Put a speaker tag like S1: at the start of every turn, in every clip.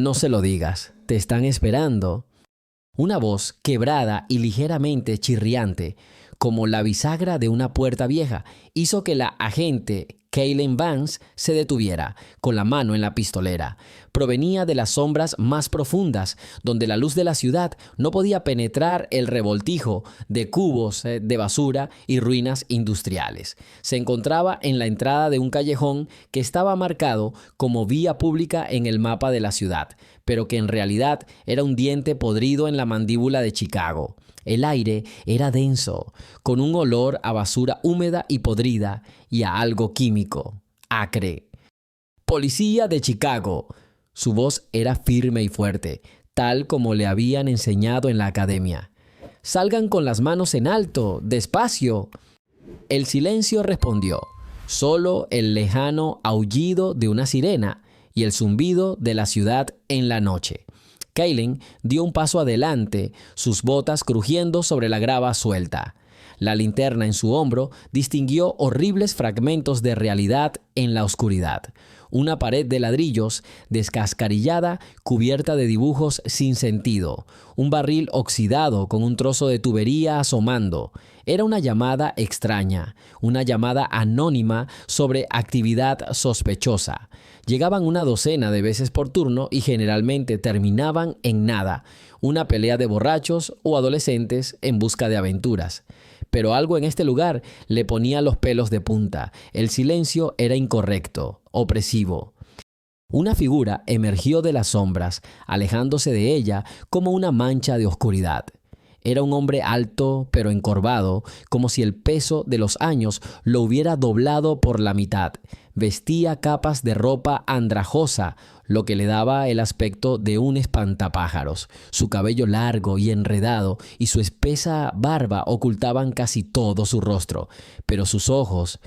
S1: No se lo digas, te están esperando. Una voz quebrada y ligeramente chirriante, como la bisagra de una puerta vieja, hizo que la agente Kaylin Vance se detuviera, con la mano en la pistolera. Provenía de las sombras más profundas, donde la luz de la ciudad no podía penetrar el revoltijo de cubos de basura y ruinas industriales. Se encontraba en la entrada de un callejón que estaba marcado como vía pública en el mapa de la ciudad, pero que en realidad era un diente podrido en la mandíbula de Chicago. El aire era denso, con un olor a basura húmeda y podrida y a algo químico, acre. «Policía de Chicago». Su voz era firme y fuerte, tal como le habían enseñado en la academia. «Salgan con las manos en alto, despacio». El silencio respondió, solo el lejano aullido de una sirena y el zumbido de la ciudad en la noche. Kaylin dio un paso adelante, sus botas crujiendo sobre la grava suelta. La linterna en su hombro distinguió horribles fragmentos de realidad en la oscuridad. Una pared de ladrillos descascarillada cubierta de dibujos sin sentido. Un barril oxidado con un trozo de tubería asomando. Era una llamada extraña, una llamada anónima sobre actividad sospechosa. Llegaban una docena de veces por turno y generalmente terminaban en nada, una pelea de borrachos o adolescentes en busca de aventuras. Pero algo en este lugar le ponía los pelos de punta. El silencio era incorrecto, opresivo. Una figura emergió de las sombras, alejándose de ella como una mancha de oscuridad. Era un hombre alto pero encorvado, como si el peso de los años lo hubiera doblado por la mitad. Vestía capas de ropa andrajosa, lo que le daba el aspecto de un espantapájaros. Su cabello largo y enredado y su espesa barba ocultaban casi todo su rostro, pero sus ojos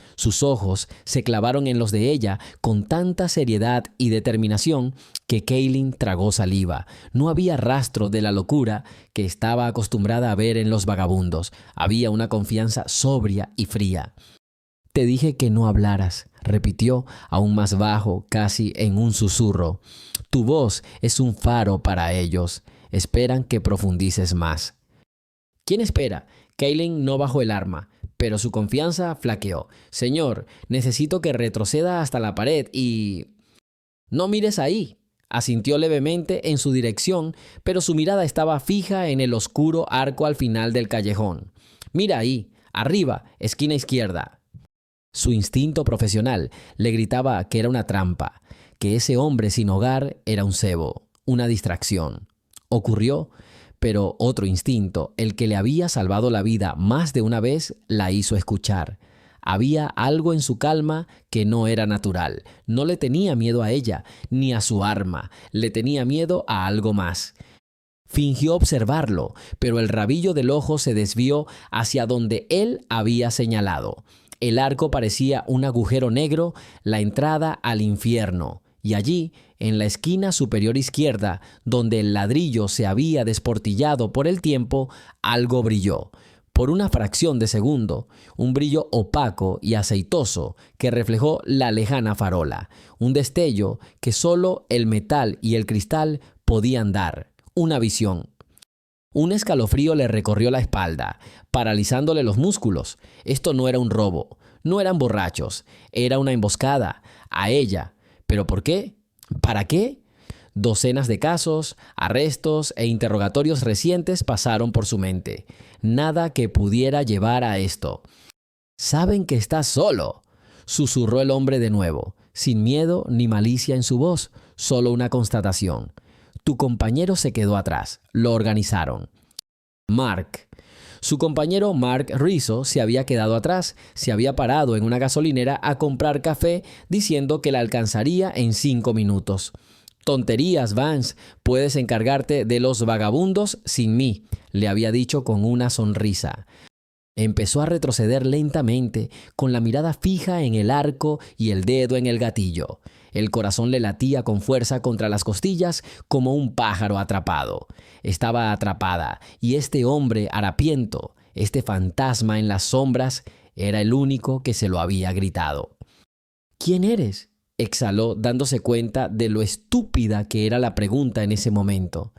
S1: se clavaron en los de ella con tanta seriedad y determinación que Kaylin tragó saliva. No había rastro de la locura que estaba acostumbrada a ver en los vagabundos. Había una confianza sobria y fría. «Te dije que no hablaras», repitió aún más bajo, casi en un susurro. «Tu voz es un faro para ellos. Esperan que profundices más». «¿Quién espera?» Kaylin no bajó el arma, pero su confianza flaqueó. «Señor, necesito que retroceda hasta la pared y...» «No mires ahí», asintió levemente en su dirección, pero su mirada estaba fija en el oscuro arco al final del callejón. «Mira ahí, arriba, esquina izquierda». Su instinto profesional le gritaba que era una trampa, que ese hombre sin hogar era un cebo, una distracción. Ocurrió, pero otro instinto, el que le había salvado la vida más de una vez, la hizo escuchar. Había algo en su calma que no era natural. No le tenía miedo a ella, ni a su arma. Le tenía miedo a algo más. Fingió observarlo, pero el rabillo del ojo se desvió hacia donde él había señalado. El arco parecía un agujero negro, la entrada al infierno. Y allí, en la esquina superior izquierda, donde el ladrillo se había desportillado por el tiempo, algo brilló. Por una fracción de segundo, un brillo opaco y aceitoso que reflejó la lejana farola. Un destello que solo el metal y el cristal podían dar. Una visión. Un escalofrío le recorrió la espalda, paralizándole los músculos. Esto no era un robo, no eran borrachos, era una emboscada a ella. ¿Pero por qué? ¿Para qué? Docenas de casos, arrestos e interrogatorios recientes pasaron por su mente. Nada que pudiera llevar a esto. «Saben que estás solo», susurró el hombre de nuevo, sin miedo ni malicia en su voz, solo una constatación. «Tu compañero se quedó atrás. Lo organizaron». Mark. Su compañero Mark Rizzo se había quedado atrás, se había parado en una gasolinera a comprar café diciendo que la alcanzaría en 5 minutos. «Tonterías, Vance, puedes encargarte de los vagabundos sin mí», le había dicho con una sonrisa. Empezó a retroceder lentamente, con la mirada fija en el arco y el dedo en el gatillo. El corazón le latía con fuerza contra las costillas como un pájaro atrapado. Estaba atrapada, y este hombre harapiento, este fantasma en las sombras, era el único que se lo había gritado. «¿Quién eres?», exhaló dándose cuenta de lo estúpida que era la pregunta en ese momento.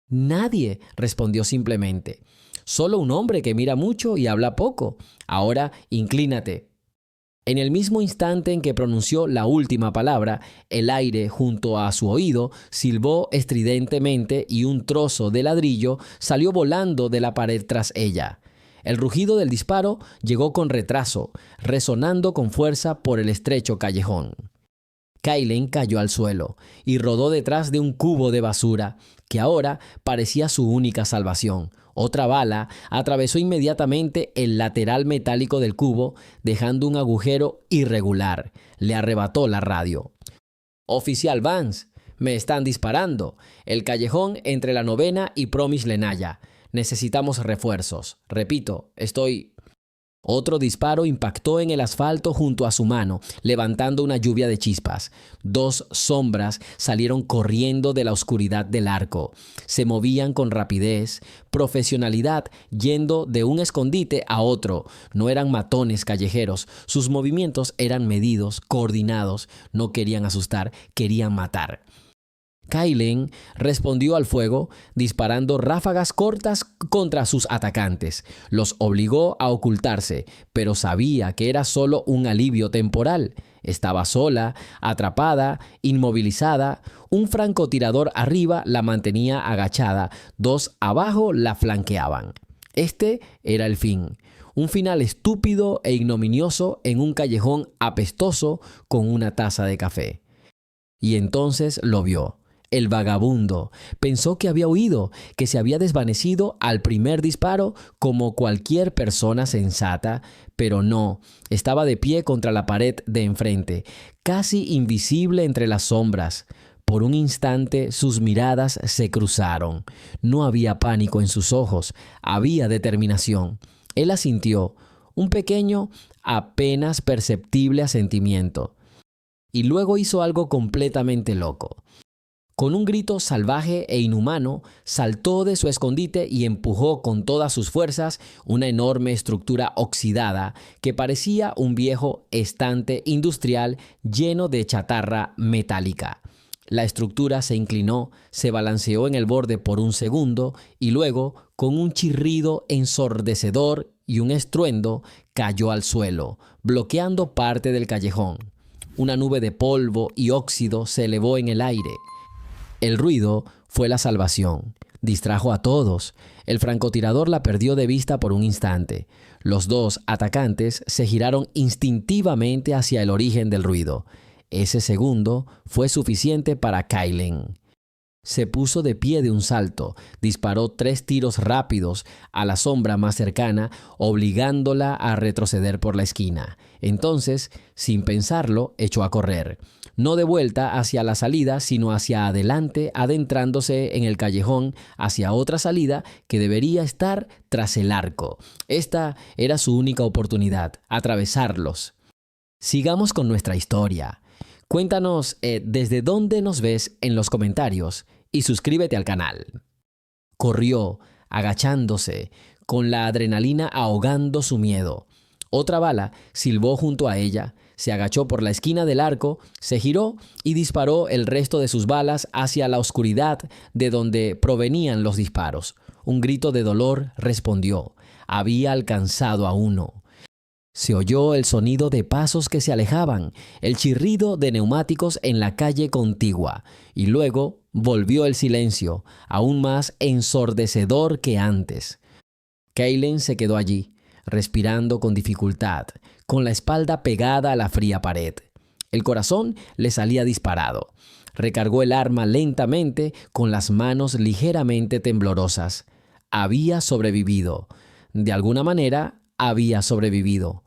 S1: Nadie, respondió simplemente. Solo un hombre que mira mucho y habla poco. Ahora, inclínate. En el mismo instante en que pronunció la última palabra, el aire junto a su oído silbó estridentemente y un trozo de ladrillo salió volando de la pared tras ella. El rugido del disparo llegó con retraso, resonando con fuerza por el estrecho callejón. Kaylen cayó al suelo y rodó detrás de un cubo de basura, que ahora parecía su única salvación. Otra bala atravesó inmediatamente el lateral metálico del cubo, dejando un agujero irregular. Le arrebató la radio. «Oficial Vance, me están disparando. El callejón entre la 9ª y Promis Lenaya. Necesitamos refuerzos. Repito, estoy...» Otro disparo impactó en el asfalto junto a su mano, levantando una lluvia de chispas. 2 sombras salieron corriendo de la oscuridad del arco. Se movían con rapidez, profesionalidad, yendo de un escondite a otro. No eran matones callejeros. Sus movimientos eran medidos, coordinados. No querían asustar, querían matar. Kaylen respondió al fuego disparando ráfagas cortas contra sus atacantes. Los obligó a ocultarse, pero sabía que era solo un alivio temporal. Estaba sola, atrapada, inmovilizada. Un francotirador arriba la mantenía agachada. 2 abajo la flanqueaban. Este era el fin. Un final estúpido e ignominioso en un callejón apestoso con una taza de café. Y entonces lo vio. El vagabundo pensó que había huido, que se había desvanecido al primer disparo como cualquier persona sensata, pero no, estaba de pie contra la pared de enfrente, casi invisible entre las sombras. Por un instante sus miradas se cruzaron. No había pánico en sus ojos, había determinación. Él asintió, un pequeño, apenas perceptible asentimiento. Y luego hizo algo completamente loco. Con un grito salvaje e inhumano, saltó de su escondite y empujó con todas sus fuerzas una enorme estructura oxidada que parecía un viejo estante industrial lleno de chatarra metálica. La estructura se inclinó, se balanceó en el borde por un segundo y luego, con un chirrido ensordecedor y un estruendo, cayó al suelo, bloqueando parte del callejón. Una nube de polvo y óxido se elevó en el aire. El ruido fue la salvación. Distrajo a todos. El francotirador la perdió de vista por un instante. Los 2 atacantes se giraron instintivamente hacia el origen del ruido. Ese segundo fue suficiente para Kaylen. Se puso de pie de un salto, disparó 3 tiros rápidos a la sombra más cercana, obligándola a retroceder por la esquina. Entonces, sin pensarlo, echó a correr. No de vuelta hacia la salida, sino hacia adelante, adentrándose en el callejón hacia otra salida que debería estar tras el arco. Esta era su única oportunidad, atravesarlos. Sigamos con nuestra historia. Cuéntanos desde dónde nos ves en los comentarios y suscríbete al canal. Corrió, agachándose, con la adrenalina ahogando su miedo. Otra bala silbó junto a ella, se agachó por la esquina del arco, se giró y disparó el resto de sus balas hacia la oscuridad de donde provenían los disparos. Un grito de dolor respondió. Había alcanzado a uno. Se oyó el sonido de pasos que se alejaban, el chirrido de neumáticos en la calle contigua, y luego volvió el silencio, aún más ensordecedor que antes. Kaylen se quedó allí, respirando con dificultad, con la espalda pegada a la fría pared. El corazón le salía disparado. Recargó el arma lentamente, con las manos ligeramente temblorosas. Había sobrevivido. De alguna manera, había sobrevivido.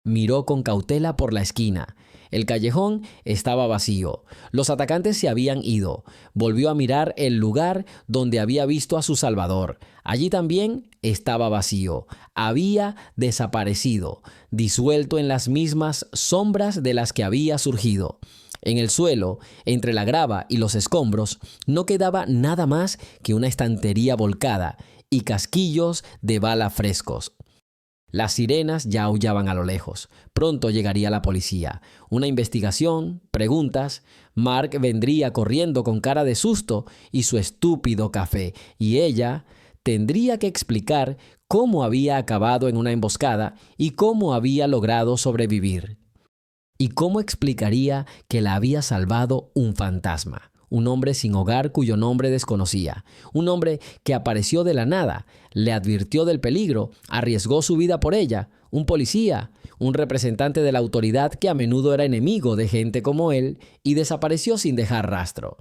S1: Miró con cautela por la esquina. El callejón estaba vacío. Los atacantes se habían ido. Volvió a mirar el lugar donde había visto a su salvador. Allí también estaba vacío. Había desaparecido, disuelto en las mismas sombras de las que había surgido. En el suelo, entre la grava y los escombros, no quedaba nada más que una estantería volcada y casquillos de bala frescos. Las sirenas ya aullaban a lo lejos. Pronto llegaría la policía. Una investigación, preguntas. Mark vendría corriendo con cara de susto y su estúpido café. Y ella tendría que explicar cómo había acabado en una emboscada y cómo había logrado sobrevivir. ¿Y cómo explicaría que la había salvado un fantasma? Un hombre sin hogar cuyo nombre desconocía. Un hombre que apareció de la nada, le advirtió del peligro, arriesgó su vida por ella. Un policía, un representante de la autoridad que a menudo era enemigo de gente como él y desapareció sin dejar rastro.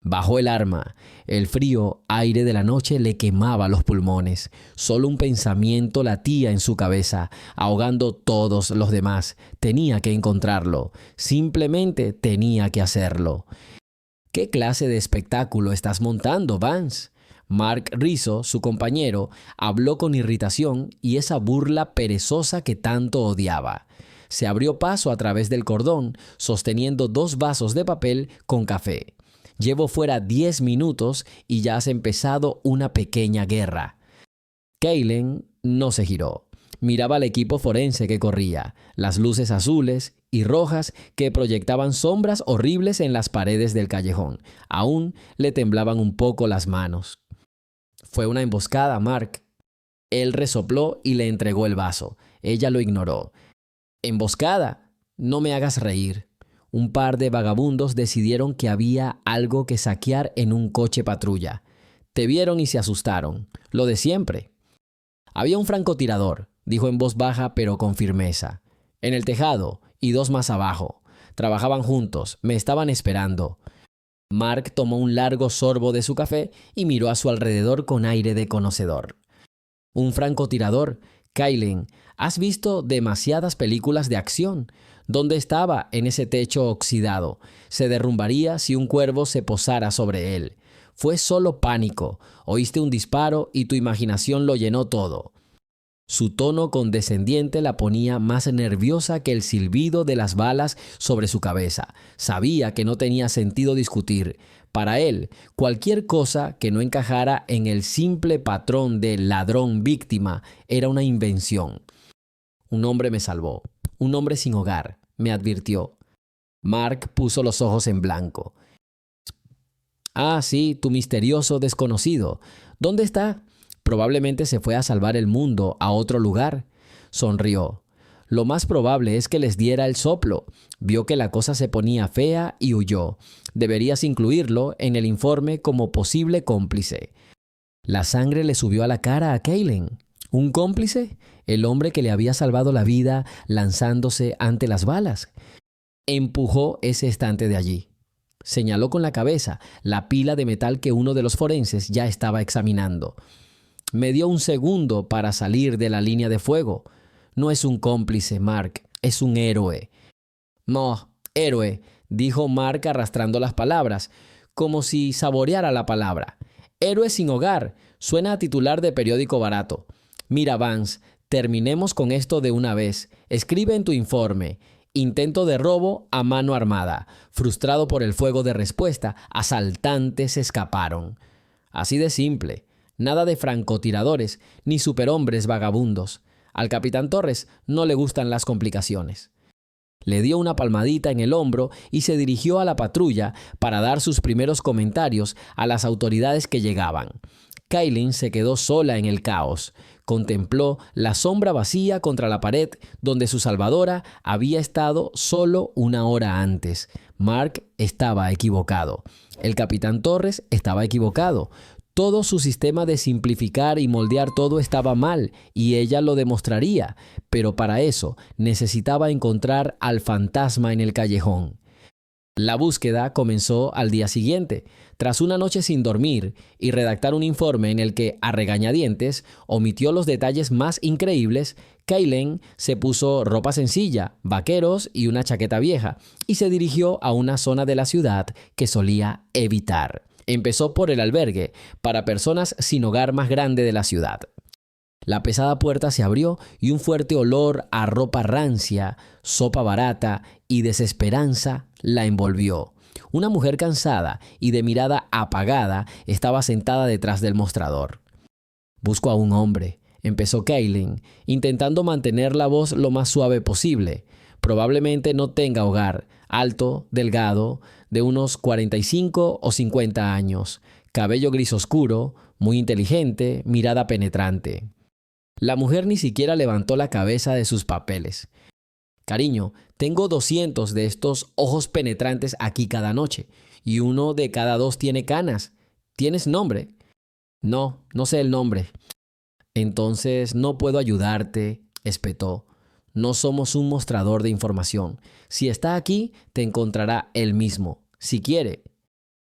S1: Bajó el arma. El frío aire de la noche le quemaba los pulmones. Solo un pensamiento latía en su cabeza, ahogando todos los demás. Tenía que encontrarlo. Simplemente tenía que hacerlo. ¿Qué clase de espectáculo estás montando, Vance? Mark Rizzo, su compañero, habló con irritación y esa burla perezosa que tanto odiaba. Se abrió paso a través del cordón, sosteniendo 2 vasos de papel con café. Llevo fuera 10 minutos y ya has empezado una pequeña guerra. Kaylen no se giró. Miraba al equipo forense que corría, las luces azules y rojas que proyectaban sombras horribles en las paredes del callejón. Aún le temblaban un poco las manos. Fue una emboscada, Mark. Él resopló y le entregó el vaso. Ella lo ignoró. ¿Emboscada? No me hagas reír. Un par de vagabundos decidieron que había algo que saquear en un coche patrulla. Te vieron y se asustaron. Lo de siempre. Había un francotirador, dijo en voz baja pero con firmeza. En el tejado y 2 más abajo. Trabajaban juntos, me estaban esperando. Mark tomó un largo sorbo de su café y miró a su alrededor con aire de conocedor. Un francotirador. Kaylen, has visto demasiadas películas de acción. ¿Dónde estaba en ese techo oxidado? Se derrumbaría si un cuervo se posara sobre él. Fue solo pánico. Oíste un disparo y tu imaginación lo llenó todo. Su tono condescendiente la ponía más nerviosa que el silbido de las balas sobre su cabeza. Sabía que no tenía sentido discutir. Para él, cualquier cosa que no encajara en el simple patrón de ladrón-víctima era una invención. Un hombre me salvó. Un hombre sin hogar, me advirtió. Mark puso los ojos en blanco. Ah, sí, tu misterioso desconocido. ¿Dónde está? Probablemente se fue a salvar el mundo a otro lugar. Sonrió. Lo más probable es que les diera el soplo. Vio que la cosa se ponía fea y huyó. Deberías incluirlo en el informe como posible cómplice. La sangre le subió a la cara a Kaylen. ¿Un cómplice? El hombre que le había salvado la vida lanzándose ante las balas. Empujó ese estante de allí. Señaló con la cabeza la pila de metal que uno de los forenses ya estaba examinando. Me dio un segundo para salir de la línea de fuego. No es un cómplice, Mark, es un héroe. No, héroe, dijo Mark arrastrando las palabras, como si saboreara la palabra. Héroe sin hogar, suena a titular de periódico barato. Mira, Vance, terminemos con esto de una vez. Escribe en tu informe. Intento de robo a mano armada. Frustrado por el fuego de respuesta, asaltantes escaparon. Así de simple. Nada de francotiradores ni superhombres vagabundos. Al capitán Torres no le gustan las complicaciones. Le dio una palmadita en el hombro y se dirigió a la patrulla para dar sus primeros comentarios a las autoridades que llegaban. Kaylen se quedó sola en el caos. Contempló la sombra vacía contra la pared donde su salvadora había estado solo 1 hora antes. Mark estaba equivocado. El capitán Torres estaba equivocado. Todo su sistema de simplificar y moldear todo estaba mal y ella lo demostraría, pero para eso necesitaba encontrar al fantasma en el callejón. La búsqueda comenzó al día siguiente. Tras una noche sin dormir y redactar un informe en el que, a regañadientes, omitió los detalles más increíbles, Kaylen se puso ropa sencilla, vaqueros y una chaqueta vieja, y se dirigió a una zona de la ciudad que solía evitar. Empezó por el albergue para personas sin hogar más grande de la ciudad. La pesada puerta se abrió y un fuerte olor a ropa rancia, sopa barata y desesperanza la envolvió. Una mujer cansada y de mirada apagada estaba sentada detrás del mostrador. «Busco a un hombre», empezó Kaylin, intentando mantener la voz lo más suave posible. Probablemente no tenga hogar, alto, delgado, de unos 45 o 50 años, cabello gris oscuro, muy inteligente, mirada penetrante. La mujer ni siquiera levantó la cabeza de sus papeles. Cariño, tengo 200 de estos ojos penetrantes aquí cada noche, y uno de cada 2 tiene canas. ¿Tienes nombre? No, no sé el nombre. Entonces no puedo ayudarte, espetó. No somos un mostrador de información. Si está aquí, te encontrará él mismo, si quiere.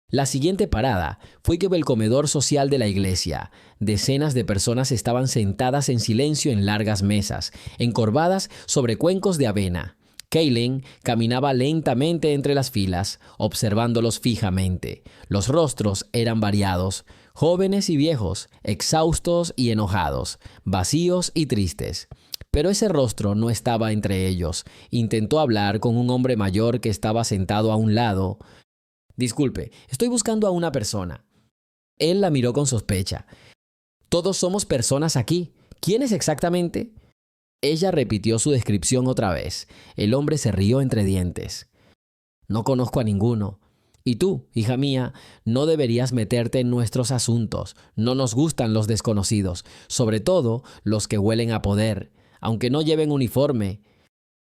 S1: La siguiente parada fue que el comedor social de la iglesia. Decenas de personas estaban sentadas en silencio en largas mesas, encorvadas sobre cuencos de avena. Kaylin caminaba lentamente entre las filas, observándolos fijamente. Los rostros eran variados, jóvenes y viejos, exhaustos y enojados, vacíos y tristes. Pero ese rostro no estaba entre ellos. Intentó hablar con un hombre mayor que estaba sentado a un lado. Disculpe, estoy buscando a una persona. Él la miró con sospecha. Todos somos personas aquí. ¿Quién es exactamente? Ella repitió su descripción otra vez. El hombre se rió entre dientes. No conozco a ninguno. Y tú, hija mía, no deberías meterte en nuestros asuntos. No nos gustan los desconocidos, sobre todo los que huelen a poder, aunque no lleven uniforme.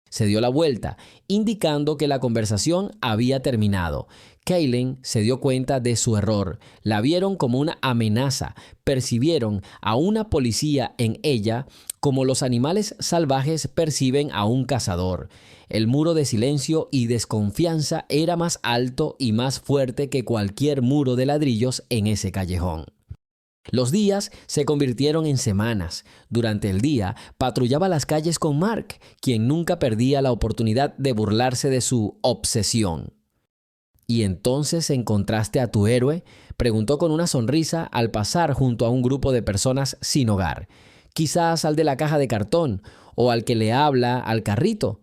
S1: Se dio la vuelta, indicando que la conversación había terminado. Kaylin se dio cuenta de su error. La vieron como una amenaza. Percibieron a una policía en ella como los animales salvajes perciben a un cazador. El muro de silencio y desconfianza era más alto y más fuerte que cualquier muro de ladrillos en ese callejón. Los días se convirtieron en semanas. Durante el día, patrullaba las calles con Mark, quien nunca perdía la oportunidad de burlarse de su obsesión. ¿Y entonces encontraste a tu héroe?, preguntó con una sonrisa al pasar junto a un grupo de personas sin hogar. Quizás al de la caja de cartón o al que le habla al carrito.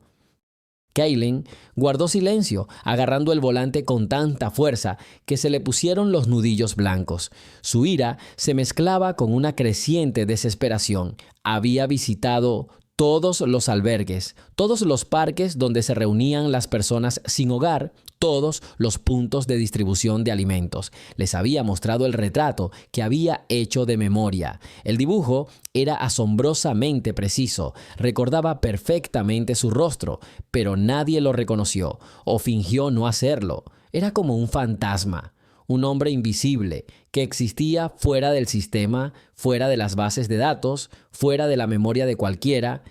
S1: Kaylin guardó silencio, agarrando el volante con tanta fuerza que se le pusieron los nudillos blancos. Su ira se mezclaba con una creciente desesperación. Había visitado todos los albergues, todos los parques donde se reunían las personas sin hogar, todos los puntos de distribución de alimentos. Les había mostrado el retrato que había hecho de memoria. El dibujo era asombrosamente preciso, recordaba perfectamente su rostro, pero nadie lo reconoció o fingió no hacerlo. Era como un fantasma, un hombre invisible que existía fuera del sistema, fuera de las bases de datos, fuera de la memoria de cualquiera.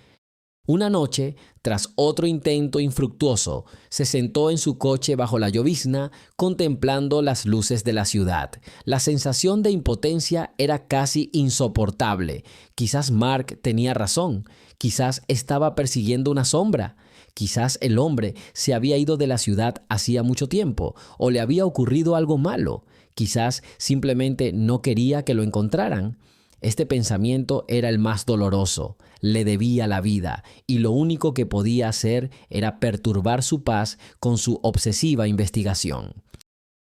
S1: Una noche, tras otro intento infructuoso, se sentó en su coche bajo la llovizna, contemplando las luces de la ciudad. La sensación de impotencia era casi insoportable. Quizás Mark tenía razón. Quizás estaba persiguiendo una sombra. Quizás el hombre se había ido de la ciudad hacía mucho tiempo, o le había ocurrido algo malo. Quizás simplemente no quería que lo encontraran. Este pensamiento era el más doloroso. Le debía la vida, y lo único que podía hacer era perturbar su paz con su obsesiva investigación.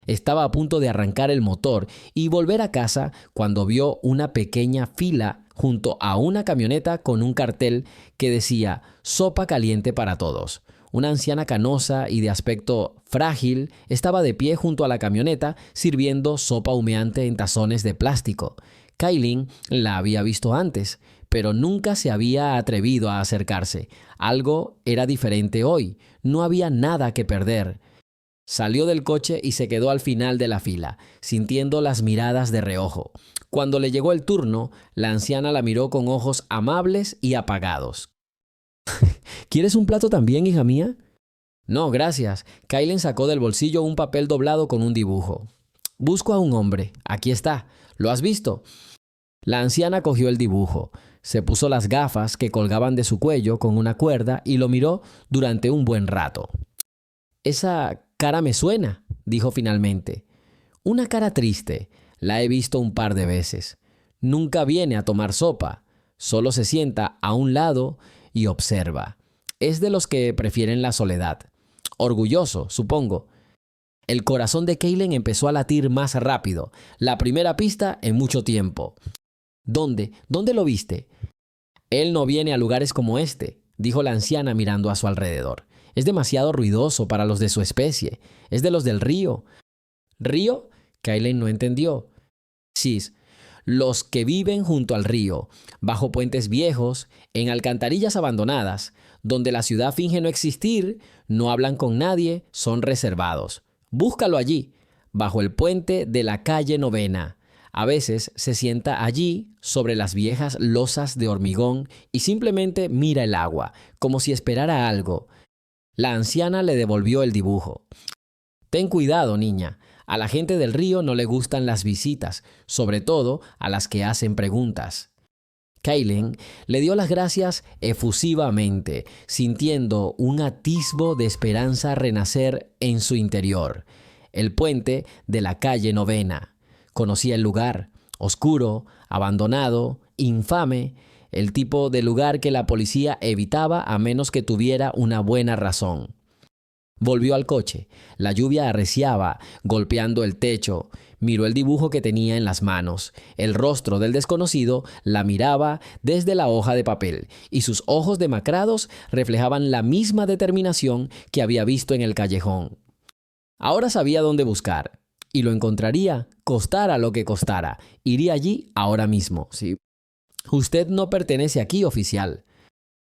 S1: Estaba a punto de arrancar el motor y volver a casa cuando vio una pequeña fila junto a una camioneta con un cartel que decía «Sopa caliente para todos». Una anciana canosa y de aspecto frágil estaba de pie junto a la camioneta sirviendo sopa humeante en tazones de plástico. Kaylin la había visto antes, pero nunca se había atrevido a acercarse. Algo era diferente hoy. No había nada que perder. Salió del coche y se quedó al final de la fila, sintiendo las miradas de reojo. Cuando le llegó el turno, la anciana la miró con ojos amables y apagados. ¿Quieres un plato también, hija mía? No, gracias. Kaylin sacó del bolsillo un papel doblado con un dibujo. Busco a un hombre. Aquí está. ¿Lo has visto? La anciana cogió el dibujo, se puso las gafas que colgaban de su cuello con una cuerda y lo miró durante un buen rato. Esa cara me suena, dijo finalmente. Una cara triste. La he visto un par de veces. Nunca viene a tomar sopa. Solo se sienta a un lado y observa. Es de los que prefieren la soledad. Orgulloso, supongo. El corazón de Kaylin empezó a latir más rápido. La primera pista en mucho tiempo. ¿Dónde? ¿Dónde lo viste? Él no viene a lugares como este, dijo la anciana mirando a su alrededor. Es demasiado ruidoso para los de su especie. Es de los del río. ¿Río? Kaylen no entendió. Sis, los que viven junto al río, bajo puentes viejos, en alcantarillas abandonadas, donde la ciudad finge no existir, no hablan con nadie, son reservados. Búscalo allí, bajo el puente de la calle Novena. A veces se sienta allí, sobre las viejas losas de hormigón, y simplemente mira el agua, como si esperara algo. La anciana le devolvió el dibujo. Ten cuidado, niña. A la gente del río no le gustan las visitas, sobre todo a las que hacen preguntas. Kaylen le dio las gracias efusivamente, sintiendo un atisbo de esperanza renacer en su interior. El puente de la calle Novena. Conocía el lugar, oscuro, abandonado, infame, el tipo de lugar que la policía evitaba a menos que tuviera una buena razón. Volvió al coche. La lluvia arreciaba, golpeando el techo. Miró el dibujo que tenía en las manos. El rostro del desconocido la miraba desde la hoja de papel, y sus ojos demacrados reflejaban la misma determinación que había visto en el callejón. Ahora sabía dónde buscar, y lo encontraría, costara lo que costara. Iría allí ahora mismo, sí. Usted no pertenece aquí, oficial.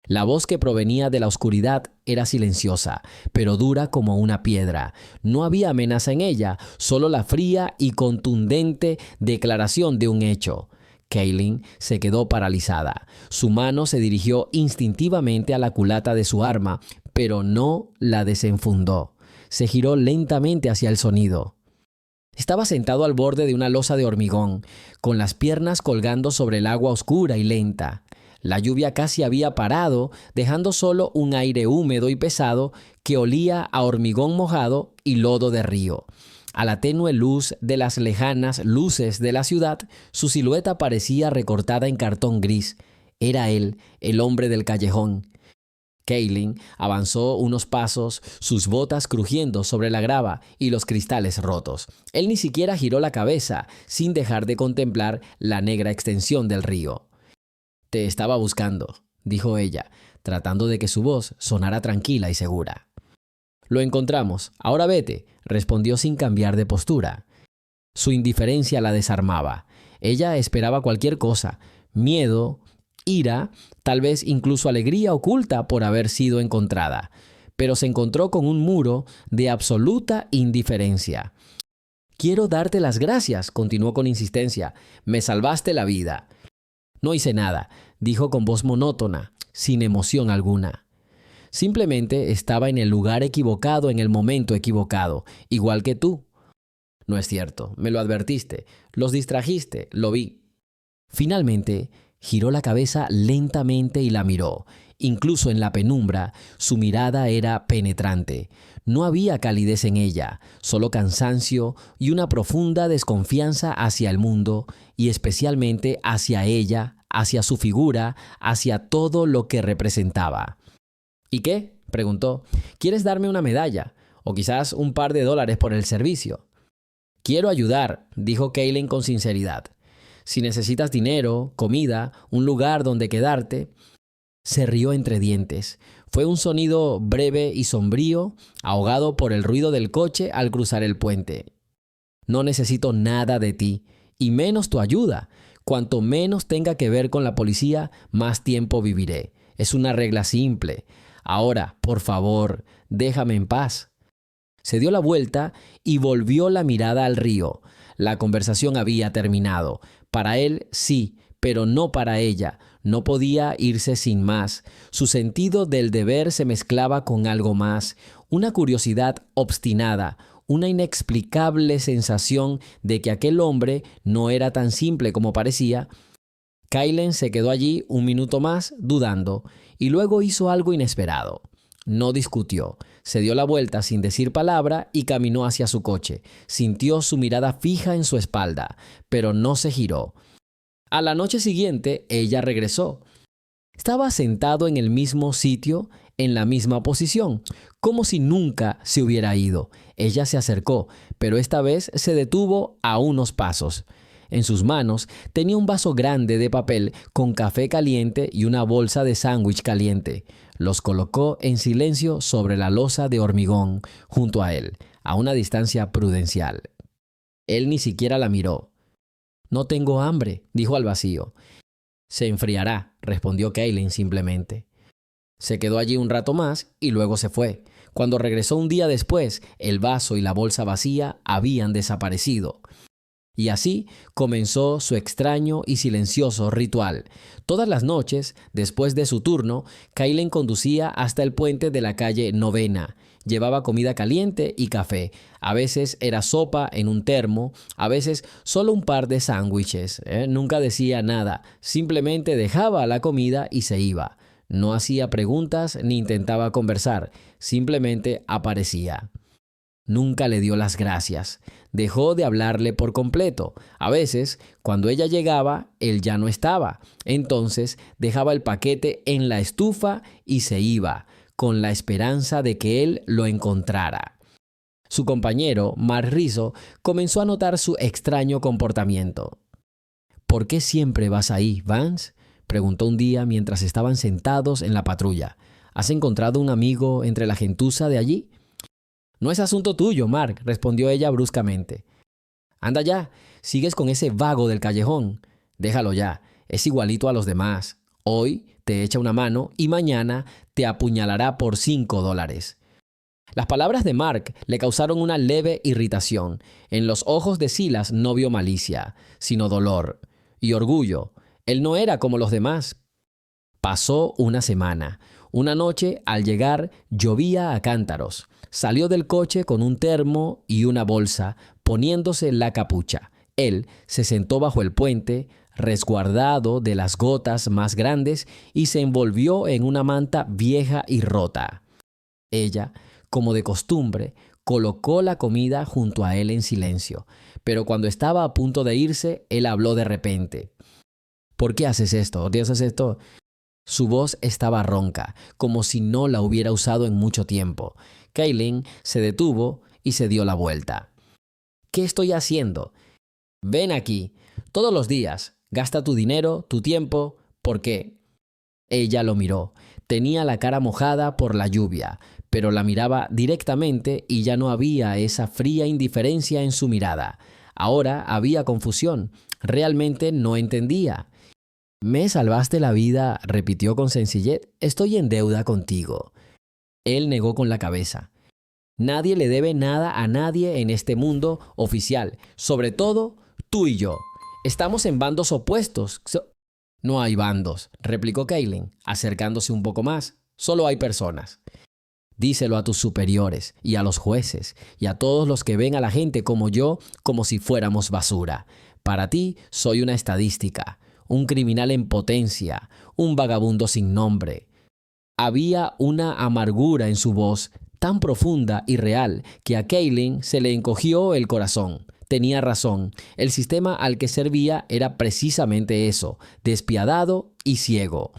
S1: La voz que provenía de la oscuridad era silenciosa, pero dura como una piedra. No había amenaza en ella, solo la fría y contundente declaración de un hecho. Kaylen se quedó paralizada. Su mano se dirigió instintivamente a la culata de su arma, pero no la desenfundó. Se giró lentamente hacia el sonido. Estaba sentado al borde de una losa de hormigón, con las piernas colgando sobre el agua oscura y lenta. La lluvia casi había parado, dejando solo un aire húmedo y pesado que olía a hormigón mojado y lodo de río. A la tenue luz de las lejanas luces de la ciudad, su silueta parecía recortada en cartón gris. Era él, el hombre del callejón. Kaylen avanzó unos pasos, sus botas crujiendo sobre la grava y los cristales rotos. Él ni siquiera giró la cabeza, sin dejar de contemplar la negra extensión del río. «Te estaba buscando», dijo ella, tratando de que su voz sonara tranquila y segura. «Lo encontramos. Ahora vete», respondió sin cambiar de postura. Su indiferencia la desarmaba. Ella esperaba cualquier cosa: miedo, ira, tal vez incluso alegría oculta por haber sido encontrada. Pero se encontró con un muro de absoluta indiferencia. «Quiero darte las gracias», continuó con insistencia. «Me salvaste la vida». «No hice nada», dijo con voz monótona, sin emoción alguna. «Simplemente estaba en el lugar equivocado en el momento equivocado, igual que tú». «No es cierto, me lo advertiste, los distrajiste, lo vi». Finalmente, giró la cabeza lentamente y la miró. Incluso en la penumbra, su mirada era penetrante. No había calidez en ella, solo cansancio y una profunda desconfianza hacia el mundo y especialmente hacia ella, hacia su figura, hacia todo lo que representaba. «¿Y qué?», preguntó. «¿Quieres darme una medalla? O quizás un par de $1 por el servicio». «Quiero ayudar», dijo Kaylen con sinceridad. «Si necesitas dinero, comida, un lugar donde quedarte». Se rió entre dientes. Fue un sonido breve y sombrío, ahogado por el ruido del coche al cruzar el puente. «No necesito nada de ti, y menos tu ayuda. Cuanto menos tenga que ver con la policía, más tiempo viviré. Es una regla simple. Ahora, por favor, déjame en paz». Se dio la vuelta y volvió la mirada al río. La conversación había terminado. Para él, sí, pero no para ella. No podía irse sin más. Su sentido del deber se mezclaba con algo más, una curiosidad obstinada, una inexplicable sensación de que aquel hombre no era tan simple como parecía. Kaylen se quedó allí un minuto más, dudando, y luego hizo algo inesperado. No discutió. Se dio la vuelta sin decir palabra y caminó hacia su coche. Sintió su mirada fija en su espalda, pero no se giró. A la noche siguiente, ella regresó. Estaba sentado en el mismo sitio, en la misma posición, como si nunca se hubiera ido. Ella se acercó, pero esta vez se detuvo a unos pasos. En sus manos tenía un vaso grande de papel con café caliente y una bolsa de sándwich caliente. Los colocó en silencio sobre la losa de hormigón junto a él, a una distancia prudencial. Él ni siquiera la miró. «No tengo hambre», dijo al vacío. «Se enfriará», respondió Kaylin simplemente. Se quedó allí un rato más y luego se fue. Cuando regresó un día después, el vaso y la bolsa vacía habían desaparecido. Y así comenzó su extraño y silencioso ritual. Todas las noches, después de su turno, Kaylin conducía hasta el puente de la calle Novena. Llevaba comida caliente y café. A veces era sopa en un termo, a veces solo un par de sándwiches. Nunca decía nada, simplemente dejaba la comida y se iba. No hacía preguntas ni intentaba conversar, simplemente aparecía. Nunca le dio las gracias. Dejó de hablarle por completo. A veces, cuando ella llegaba, él ya no estaba. Entonces, dejaba el paquete en la estufa y se iba, con la esperanza de que él lo encontrara. Su compañero, Mark Rizzo, comenzó a notar su extraño comportamiento. «¿Por qué siempre vas ahí, Vance?», preguntó un día mientras estaban sentados en la patrulla. «¿Has encontrado un amigo entre la gentuza de allí?». «No es asunto tuyo, Mark», respondió ella bruscamente. «Anda ya, sigues con ese vago del callejón. Déjalo ya, es igualito a los demás. Hoy te echa una mano y mañana te apuñalará por $5. Las palabras de Mark le causaron una leve irritación. En los ojos de Silas no vio malicia, sino dolor y orgullo. Él no era como los demás. Pasó una semana. Una noche, al llegar, llovía a cántaros. Salió del coche con un termo y una bolsa, poniéndose la capucha. Él se sentó bajo el puente, resguardado de las gotas más grandes, y se envolvió en una manta vieja y rota. Ella, como de costumbre, colocó la comida junto a él en silencio. Pero cuando estaba a punto de irse, él habló de repente. «¿Por qué haces esto? ¿Por qué haces esto?». Su voz estaba ronca, como si no la hubiera usado en mucho tiempo. Kaylin se detuvo y se dio la vuelta. «¿Qué estoy haciendo?». «Ven aquí. Todos los días. Gasta tu dinero, tu tiempo. ¿Por qué?». Ella lo miró. Tenía la cara mojada por la lluvia, pero la miraba directamente y ya no había esa fría indiferencia en su mirada. Ahora había confusión. Realmente no entendía. «Me salvaste la vida», repitió con sencillez. «Estoy en deuda contigo». Él negó con la cabeza. «Nadie le debe nada a nadie en este mundo oficial, sobre todo tú y yo. Estamos en bandos opuestos». «No hay bandos», replicó Kaylin, acercándose un poco más. «Solo hay personas. Díselo a tus superiores y a los jueces y a todos los que ven a la gente como yo como si fuéramos basura. Para ti soy una estadística, un criminal en potencia, un vagabundo sin nombre». Había una amargura en su voz tan profunda y real que a Kaylin se le encogió el corazón. Tenía razón. El sistema al que servía era precisamente eso, despiadado y ciego.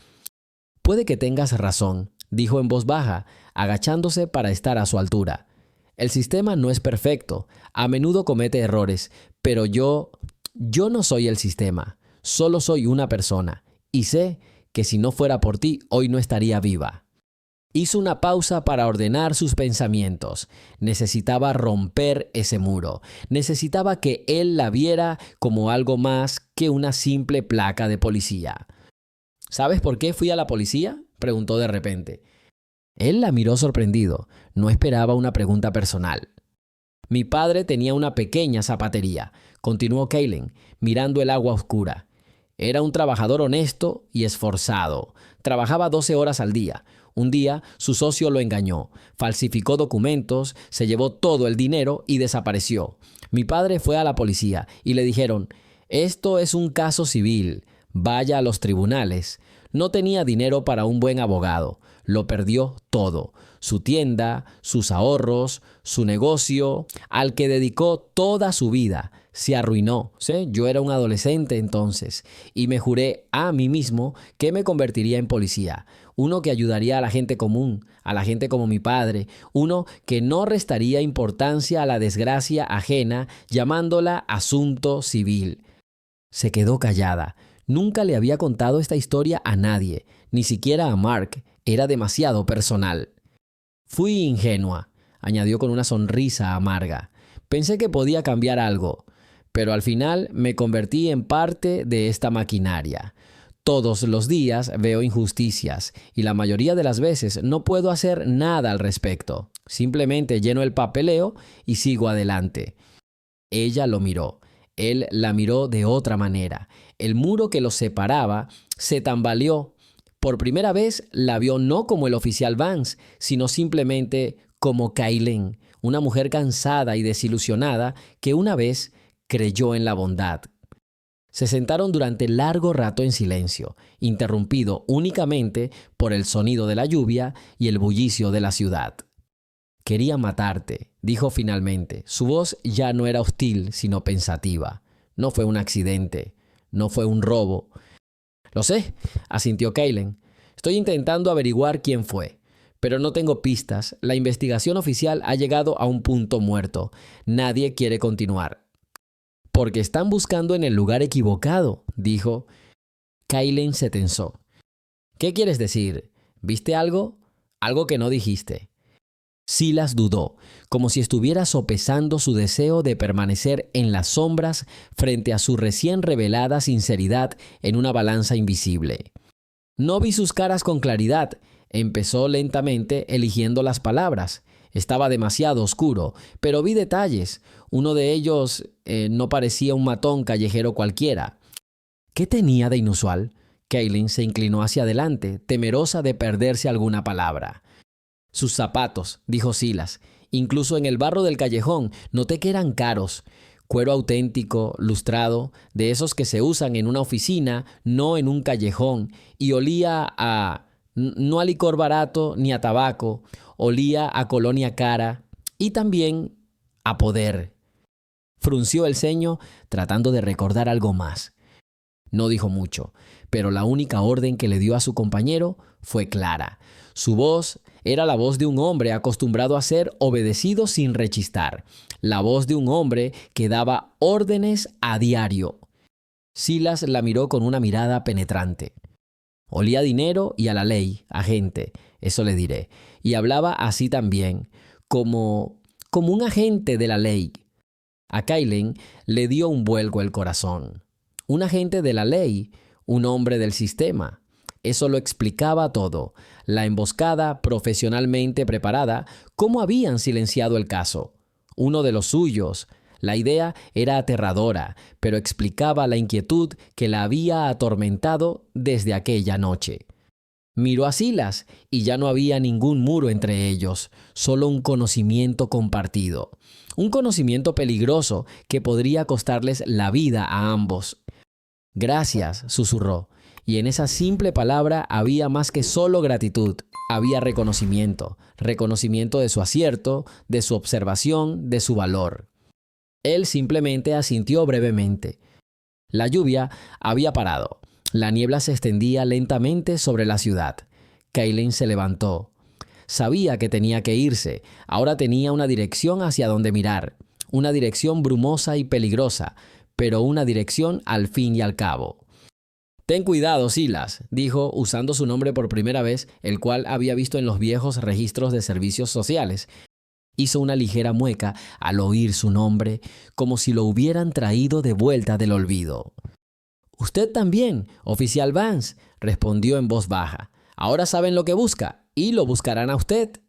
S1: «Puede que tengas razón», dijo en voz baja, agachándose para estar a su altura. «El sistema no es perfecto, a menudo comete errores, pero yo no soy el sistema, solo soy una persona, y sé que si no fuera por ti, hoy no estaría viva». Hizo una pausa para ordenar sus pensamientos. Necesitaba romper ese muro. Necesitaba que él la viera como algo más que una simple placa de policía. «¿Sabes por qué fui a la policía?», preguntó de repente. Él la miró sorprendido. No esperaba una pregunta personal. «Mi padre tenía una pequeña zapatería», continuó Kaylin, mirando el agua oscura. «Era un trabajador honesto y esforzado. Trabajaba 12 horas al día. Un día, su socio lo engañó, falsificó documentos, se llevó todo el dinero y desapareció. Mi padre fue a la policía y le dijeron: «Esto es un caso civil, vaya a los tribunales». No tenía dinero para un buen abogado. Lo perdió todo. Su tienda, sus ahorros, su negocio, al que dedicó toda su vida. Se arruinó. ¿Sí? Yo era un adolescente entonces y me juré a mí mismo que me convertiría en policía. Uno que ayudaría a la gente común, a la gente como mi padre. Uno que no restaría importancia a la desgracia ajena llamándola asunto civil. Se quedó callada. Nunca le había contado esta historia a nadie, ni siquiera a Mark. Era demasiado personal. Fui ingenua, añadió con una sonrisa amarga. Pensé que podía cambiar algo, pero al final me convertí en parte de esta maquinaria. Todos los días veo injusticias y la mayoría de las veces no puedo hacer nada al respecto. Simplemente lleno el papeleo y sigo adelante. Ella lo miró. Él la miró de otra manera. El muro que los separaba se tambaleó. Por primera vez la vio no como el oficial Vance, sino simplemente como Kaylin, una mujer cansada y desilusionada que una vez creyó en la bondad. Se sentaron durante largo rato en silencio, interrumpido únicamente por el sonido de la lluvia y el bullicio de la ciudad. «Quería matarte», dijo finalmente. Su voz ya no era hostil, sino pensativa. «No fue un accidente. No fue un robo». «Lo sé», asintió Kaylin. «Estoy intentando averiguar quién fue. Pero no tengo pistas. La investigación oficial ha llegado a un punto muerto. Nadie quiere continuar». «Porque están buscando en el lugar equivocado», dijo. Kaylin se tensó. «¿Qué quieres decir? ¿Viste algo? Algo que no dijiste». Silas dudó, como si estuviera sopesando su deseo de permanecer en las sombras frente a su recién revelada sinceridad en una balanza invisible. «No vi sus caras con claridad», empezó lentamente eligiendo las palabras. «Estaba demasiado oscuro, pero vi detalles. Uno de ellos no parecía un matón callejero cualquiera». «¿Qué tenía de inusual?». Kaylin se inclinó hacia adelante, temerosa de perderse alguna palabra. «Sus zapatos», dijo Silas. «Incluso en el barro del callejón noté que eran caros. Cuero auténtico, lustrado, de esos que se usan en una oficina, no en un callejón. Y olía no a licor barato ni a tabaco. Olía a colonia cara y también a poder». Frunció el ceño tratando de recordar algo más. No dijo mucho, pero la única orden que le dio a su compañero fue clara. Su voz era la voz de un hombre acostumbrado a ser obedecido sin rechistar. La voz de un hombre que daba órdenes a diario. Silas la miró con una mirada penetrante. «Olía a dinero y a la ley, agente, eso le diré. Y hablaba así también, como un agente de la ley». A Kaylin le dio un vuelco el corazón. Un agente de la ley, un hombre del sistema. Eso lo explicaba todo. La emboscada profesionalmente preparada, cómo habían silenciado el caso. Uno de los suyos. La idea era aterradora, pero explicaba la inquietud que la había atormentado desde aquella noche. Miró a Silas y ya no había ningún muro entre ellos, solo un conocimiento compartido. Un conocimiento peligroso que podría costarles la vida a ambos. «Gracias», susurró, y en esa simple palabra había más que solo gratitud. Había reconocimiento de su acierto, de su observación, de su valor. Él simplemente asintió brevemente. La lluvia había parado. La niebla se extendía lentamente sobre la ciudad. Kaylin se levantó. Sabía que tenía que irse. Ahora tenía una dirección hacia donde mirar. Una dirección brumosa y peligrosa, pero una dirección al fin y al cabo. «Ten cuidado, Silas», dijo, usando su nombre por primera vez, el cual había visto en los viejos registros de servicios sociales. Hizo una ligera mueca al oír su nombre, como si lo hubieran traído de vuelta del olvido. «Usted también, oficial Vance», respondió en voz baja. «Ahora saben lo que busca, y lo buscarán a usted».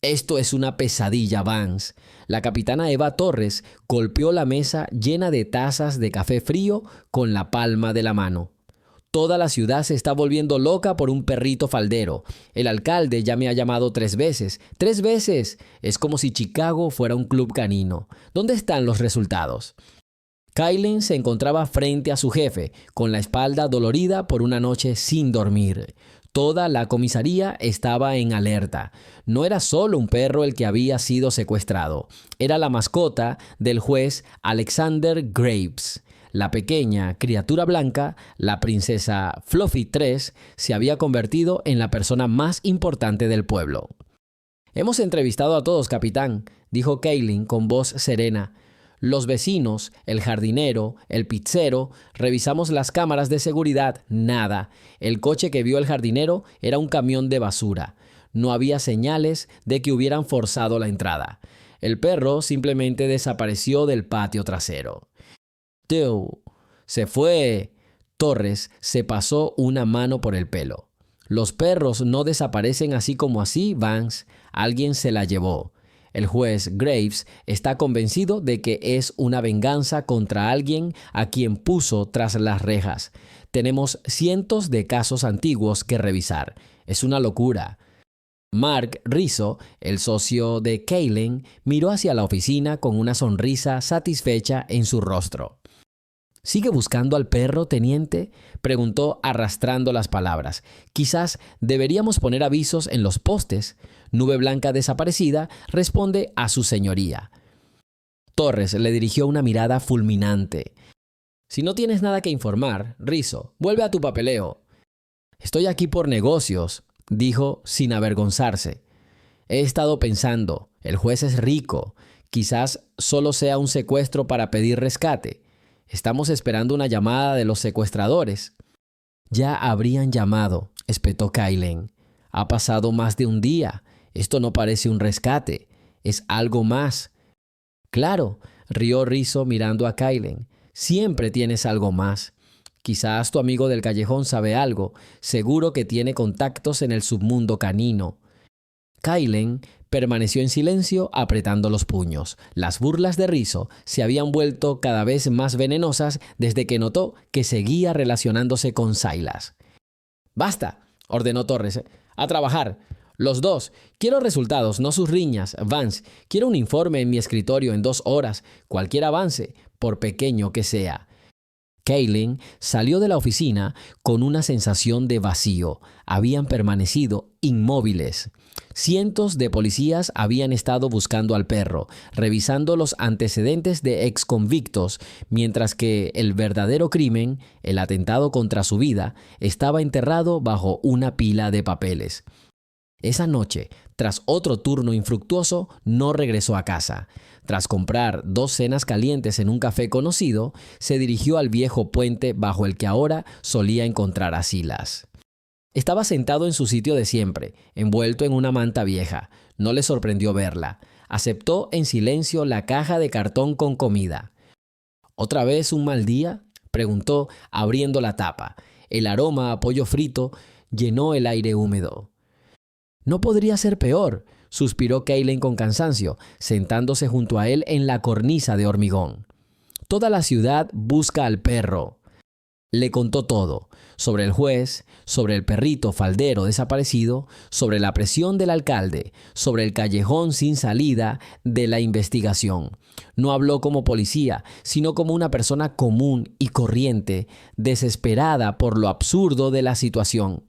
S1: «Esto es una pesadilla, Vance». La capitana Eva Torres golpeó la mesa llena de tazas de café frío con la palma de la mano. «Toda la ciudad se está volviendo loca por un perrito faldero. El alcalde ya me ha llamado 3 veces. 3 veces. Es como si Chicago fuera un club canino. ¿Dónde están los resultados?» Kaylin se encontraba frente a su jefe, con la espalda dolorida por una noche sin dormir. Toda la comisaría estaba en alerta. No era solo un perro el que había sido secuestrado. Era la mascota del juez Alexander Graves. La pequeña criatura blanca, la princesa Fluffy III, se había convertido en la persona más importante del pueblo. «Hemos entrevistado a todos, capitán», dijo Kaylin con voz serena. Los vecinos, el jardinero, el pizzero, revisamos las cámaras de seguridad, nada. El coche que vio el jardinero era un camión de basura. No había señales de que hubieran forzado la entrada. El perro simplemente desapareció del patio trasero. ¡Teo! Se fue. Torres se pasó una mano por el pelo. Los perros no desaparecen así como así, Vance. Alguien se la llevó. El juez Graves está convencido de que es una venganza contra alguien a quien puso tras las rejas. Tenemos cientos de casos antiguos que revisar. Es una locura. Mark Rizzo, el socio de Kaylen, miró hacia la oficina con una sonrisa satisfecha en su rostro. ¿Sigue buscando al perro, teniente?, preguntó arrastrando las palabras. Quizás deberíamos poner avisos en los postes. Nube blanca desaparecida responde a su señoría. Torres le dirigió una mirada fulminante. Si no tienes nada que informar, Rizzo, vuelve a tu papeleo. Estoy aquí por negocios, dijo sin avergonzarse. He estado pensando, el juez es rico. Quizás solo sea un secuestro para pedir rescate. Estamos esperando una llamada de los secuestradores. Ya habrían llamado, espetó Kaylen. Ha pasado más de un día. Esto no parece un rescate. Es algo más. Claro, rió Rizzo mirando a Kaylen. Siempre tienes algo más. Quizás tu amigo del callejón sabe algo. Seguro que tiene contactos en el submundo canino. Kaylen permaneció en silencio apretando los puños. Las burlas de Rizzo se habían vuelto cada vez más venenosas desde que notó que seguía relacionándose con Silas. «Basta», ordenó Torres. «A trabajar. Los dos. Quiero resultados, no sus riñas. Vance, quiero un informe en mi escritorio en 2 horas. Cualquier avance, por pequeño que sea». Kaylen salió de la oficina con una sensación de vacío. Habían permanecido inmóviles. Cientos de policías habían estado buscando al perro, revisando los antecedentes de exconvictos, mientras que el verdadero crimen, el atentado contra su vida, estaba enterrado bajo una pila de papeles. Esa noche, tras otro turno infructuoso, no regresó a casa. Tras comprar 2 cenas calientes en un café conocido, se dirigió al viejo puente bajo el que ahora solía encontrar a Silas. Estaba sentado en su sitio de siempre, envuelto en una manta vieja. No le sorprendió verla. Aceptó en silencio la caja de cartón con comida. ¿Otra vez un mal día?, preguntó, abriendo la tapa. El aroma a pollo frito llenó el aire húmedo. «No podría ser peor», suspiró Kaylen con cansancio, sentándose junto a él en la cornisa de hormigón. «Toda la ciudad busca al perro». Le contó todo, sobre el juez, sobre el perrito faldero desaparecido, sobre la presión del alcalde, sobre el callejón sin salida de la investigación. No habló como policía, sino como una persona común y corriente, desesperada por lo absurdo de la situación.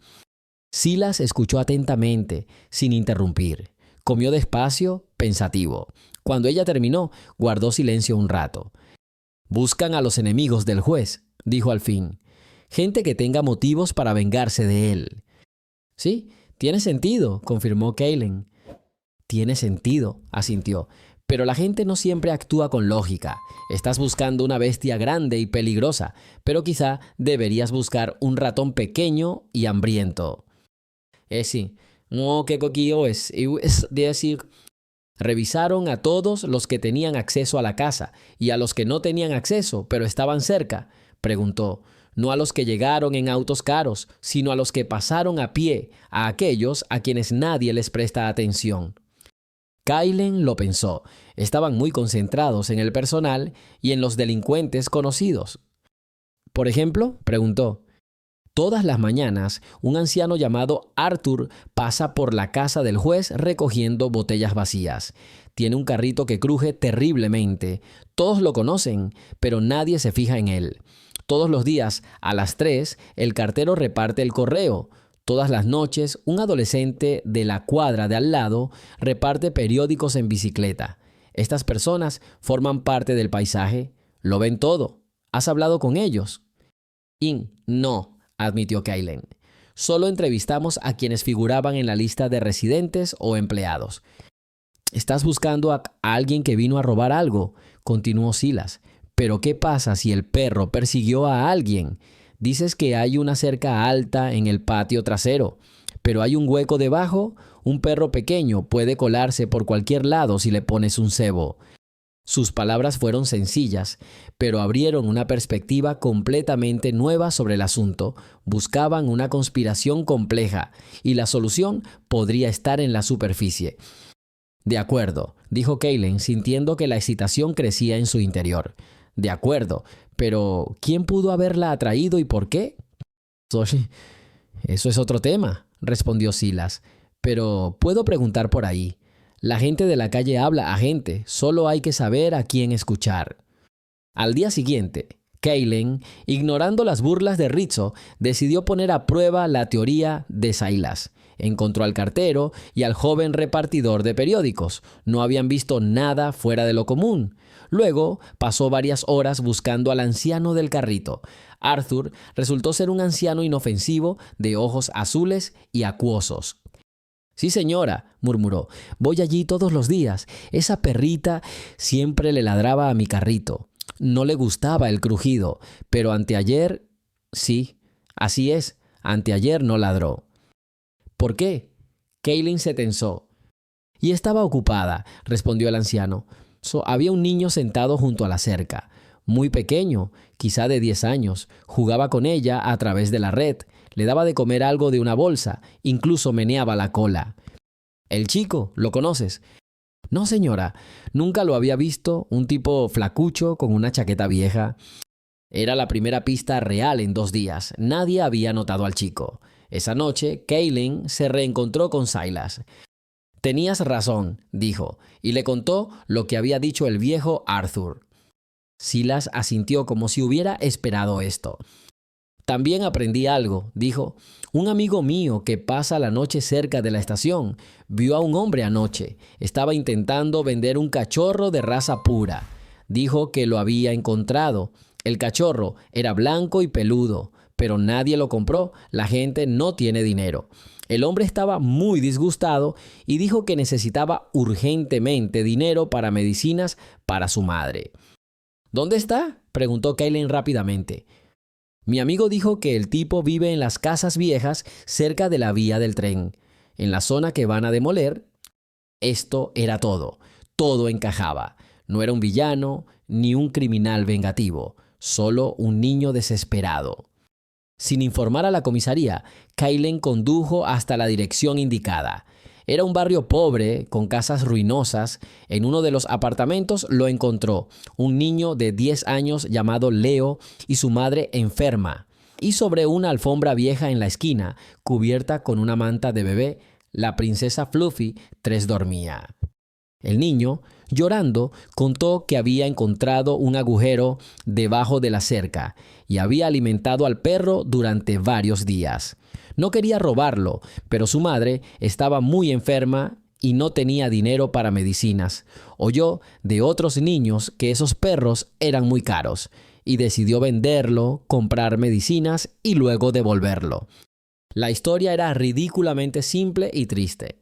S1: Silas escuchó atentamente, sin interrumpir. Comió despacio, pensativo. Cuando ella terminó, guardó silencio un rato. «Buscan a los enemigos del juez», dijo al fin. «Gente que tenga motivos para vengarse de él». «Sí, tiene sentido», confirmó Kaylen. «Tiene sentido», asintió. «Pero la gente no siempre actúa con lógica. Estás buscando una bestia grande y peligrosa, pero quizá deberías buscar un ratón pequeño y hambriento». Sí, no, qué coquillo es decir, revisaron a todos los que tenían acceso a la casa y a los que no tenían acceso, pero estaban cerca, preguntó. No a los que llegaron en autos caros, sino a los que pasaron a pie, a aquellos a quienes nadie les presta atención. Kaylen lo pensó. Estaban muy concentrados en el personal y en los delincuentes conocidos. «Por ejemplo», preguntó. Todas las mañanas, un anciano llamado Arthur pasa por la casa del juez recogiendo botellas vacías. Tiene un carrito que cruje terriblemente. Todos lo conocen, pero nadie se fija en él. Todos los días, a las 3, el cartero reparte el correo. Todas las noches, un adolescente de la cuadra de al lado reparte periódicos en bicicleta. Estas personas forman parte del paisaje. Lo ven todo. ¿Has hablado con ellos? No, admitió Kaylen. Solo entrevistamos a quienes figuraban en la lista de residentes o empleados. Estás buscando a alguien que vino a robar algo, continuó Silas. Pero ¿qué pasa si el perro persiguió a alguien? Dices que hay una cerca alta en el patio trasero, pero hay un hueco debajo. Un perro pequeño puede colarse por cualquier lado si le pones un cebo. Sus palabras fueron sencillas, pero abrieron una perspectiva completamente nueva sobre el asunto. Buscaban una conspiración compleja, y la solución podría estar en la superficie. De acuerdo, dijo Kaylen, sintiendo que la excitación crecía en su interior. De acuerdo, pero ¿quién pudo haberla atraído y por qué? Eso es otro tema, respondió Silas. Pero puedo preguntar por ahí. La gente de la calle habla a gente, solo hay que saber a quién escuchar. Al día siguiente, Kaylen, ignorando las burlas de Rizzo, decidió poner a prueba la teoría de Silas. Encontró al cartero y al joven repartidor de periódicos. No habían visto nada fuera de lo común. Luego pasó varias horas buscando al anciano del carrito. Arthur resultó ser un anciano inofensivo de ojos azules y acuosos. «Sí, señora», murmuró, «voy allí todos los días. Esa perrita siempre le ladraba a mi carrito. No le gustaba el crujido, pero anteayer...» «Sí, así es, anteayer no ladró». «¿Por qué?» Kaylen se tensó. «Y estaba ocupada», respondió el anciano. Había un niño sentado junto a la cerca, muy pequeño, quizá de 10 años. Jugaba con ella a través de la red. Le daba de comer algo de una bolsa, incluso meneaba la cola. «¿El chico? ¿Lo conoces?» «No, señora, nunca lo había visto. Un tipo flacucho con una chaqueta vieja». Era la primera pista real en 2 días. Nadie había notado al chico. Esa noche, Kaylen se reencontró con Silas. «Tenías razón», dijo, y le contó lo que había dicho el viejo Arthur. Silas asintió como si hubiera esperado esto. «También aprendí algo», dijo. «Un amigo mío que pasa la noche cerca de la estación vio a un hombre anoche. Estaba intentando vender un cachorro de raza pura. Dijo que lo había encontrado. El cachorro era blanco y peludo, pero nadie lo compró. La gente no tiene dinero». El hombre estaba muy disgustado y dijo que necesitaba urgentemente dinero para medicinas para su madre. «¿Dónde está?», preguntó Kaylen rápidamente. «Mi amigo dijo que el tipo vive en las casas viejas cerca de la vía del tren, en la zona que van a demoler». Esto era todo. Todo encajaba. No era un villano ni un criminal vengativo, solo un niño desesperado. Sin informar a la comisaría, Kaylen condujo hasta la dirección indicada. Era un barrio pobre, con casas ruinosas. En uno de los apartamentos lo encontró un niño de 10 años llamado Leo y su madre enferma. Y sobre una alfombra vieja en la esquina, cubierta con una manta de bebé, la princesa Fluffy dormía. El niño, llorando, contó que había encontrado un agujero debajo de la cerca y había alimentado al perro durante varios días. No quería robarlo, pero su madre estaba muy enferma y no tenía dinero para medicinas. Oyó de otros niños que esos perros eran muy caros y decidió venderlo, comprar medicinas y luego devolverlo. La historia era ridículamente simple y triste.